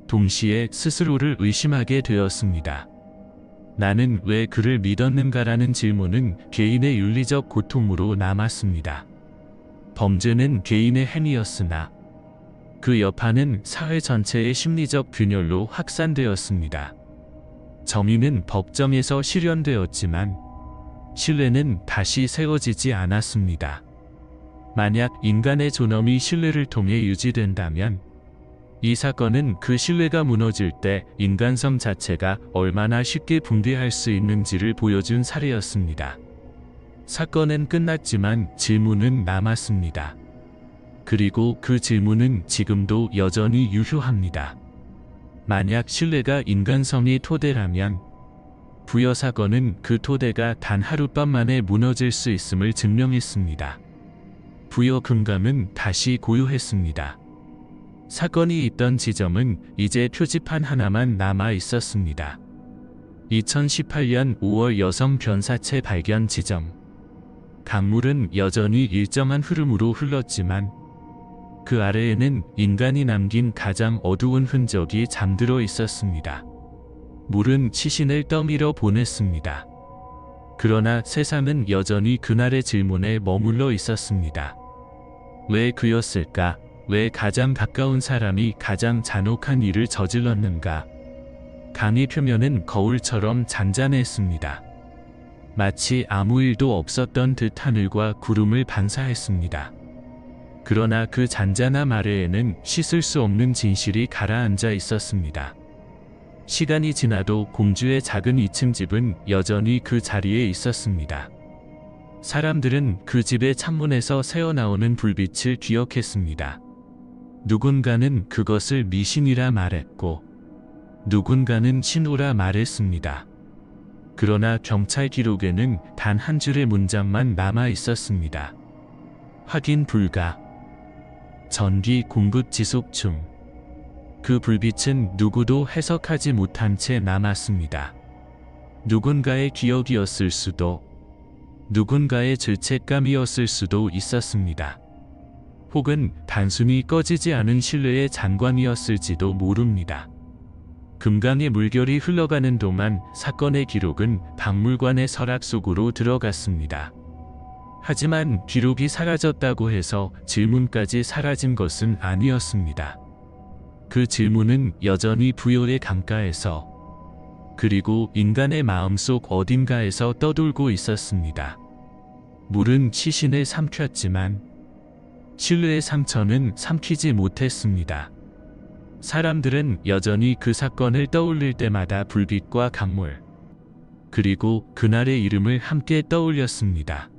동시에 스스로를 의심하게 되었습니다. 나는 왜 그를 믿었는가라는 질문은 개인의 윤리적 고통으로 남았습니다. 범죄는 개인의 행위였으나 그 여파는 사회 전체의 심리적 균열로 확산되었습니다. 정의는 법정에서 실현되었지만 신뢰는 다시 세워지지 않았습니다. 만약 인간의 존엄이 신뢰를 통해 유지된다면 이 사건은 그 신뢰가 무너질 때 인간성 자체가 얼마나 쉽게 붕괴할 수 있는지를 보여준 사례였습니다. 사건은 끝났지만 질문은 남았습니다. 그리고 그 질문은 지금도 여전히 유효합니다. 만약 신뢰가 인간성이 토대라면 부여 사건은 그 토대가 단 하룻밤 만에 무너질 수 있음을 증명했습니다. 부여 금감은 다시 고요했습니다. 사건이 있던 지점은 이제 표지판 하나만 남아 있었습니다. 2018년 5월 여성 변사체 발견 지점. 강물은 여전히 일정한 흐름으로 흘렀지만 그 아래에는 인간이 남긴 가장 어두운 흔적이 잠들어 있었습니다. 물은 시신을 떠밀어 보냈습니다. 그러나 세상은 여전히 그날의 질문에 머물러 있었습니다. 왜 그였을까? 왜 가장 가까운 사람이 가장 잔혹한 일을 저질렀는가? 강의 표면은 거울처럼 잔잔했습니다. 마치 아무 일도 없었던 듯 하늘과 구름을 반사했습니다. 그러나 그 잔잔함 아래에는 씻을 수 없는 진실이 가라앉아 있었습니다. 시간이 지나도 공주의 작은 2층 집은 여전히 그 자리에 있었습니다. 사람들은 그 집의 창문에서 새어나오는 불빛을 기억했습니다. 누군가는 그것을 미신이라 말했고 누군가는 신호라 말했습니다. 그러나 경찰 기록에는 단 한 줄의 문장만 남아 있었습니다. 확인 불가. 전기 공급 지속 중. 그 불빛은 누구도 해석하지 못한 채 남았습니다. 누군가의 기억이었을 수도, 누군가의 죄책감이었을 수도 있었습니다. 혹은 단순히 꺼지지 않은 신뢰의 잔관이었을지도 모릅니다. 금강의 물결이 흘러가는 동안 사건의 기록은 박물관의 서랍 속으로 들어갔습니다. 하지만 기록이 사라졌다고 해서 질문까지 사라진 것은 아니었습니다. 그 질문은 여전히 부여의 강가에서 그리고 인간의 마음속 어딘가에서 떠돌고 있었습니다. 물은 시신을 삼켰지만 신뢰의 상처는 삼키지 못했습니다. 사람들은 여전히 그 사건을 떠올릴 때마다 불빛과 강물, 그리고 그날의 이름을 함께 떠올렸습니다.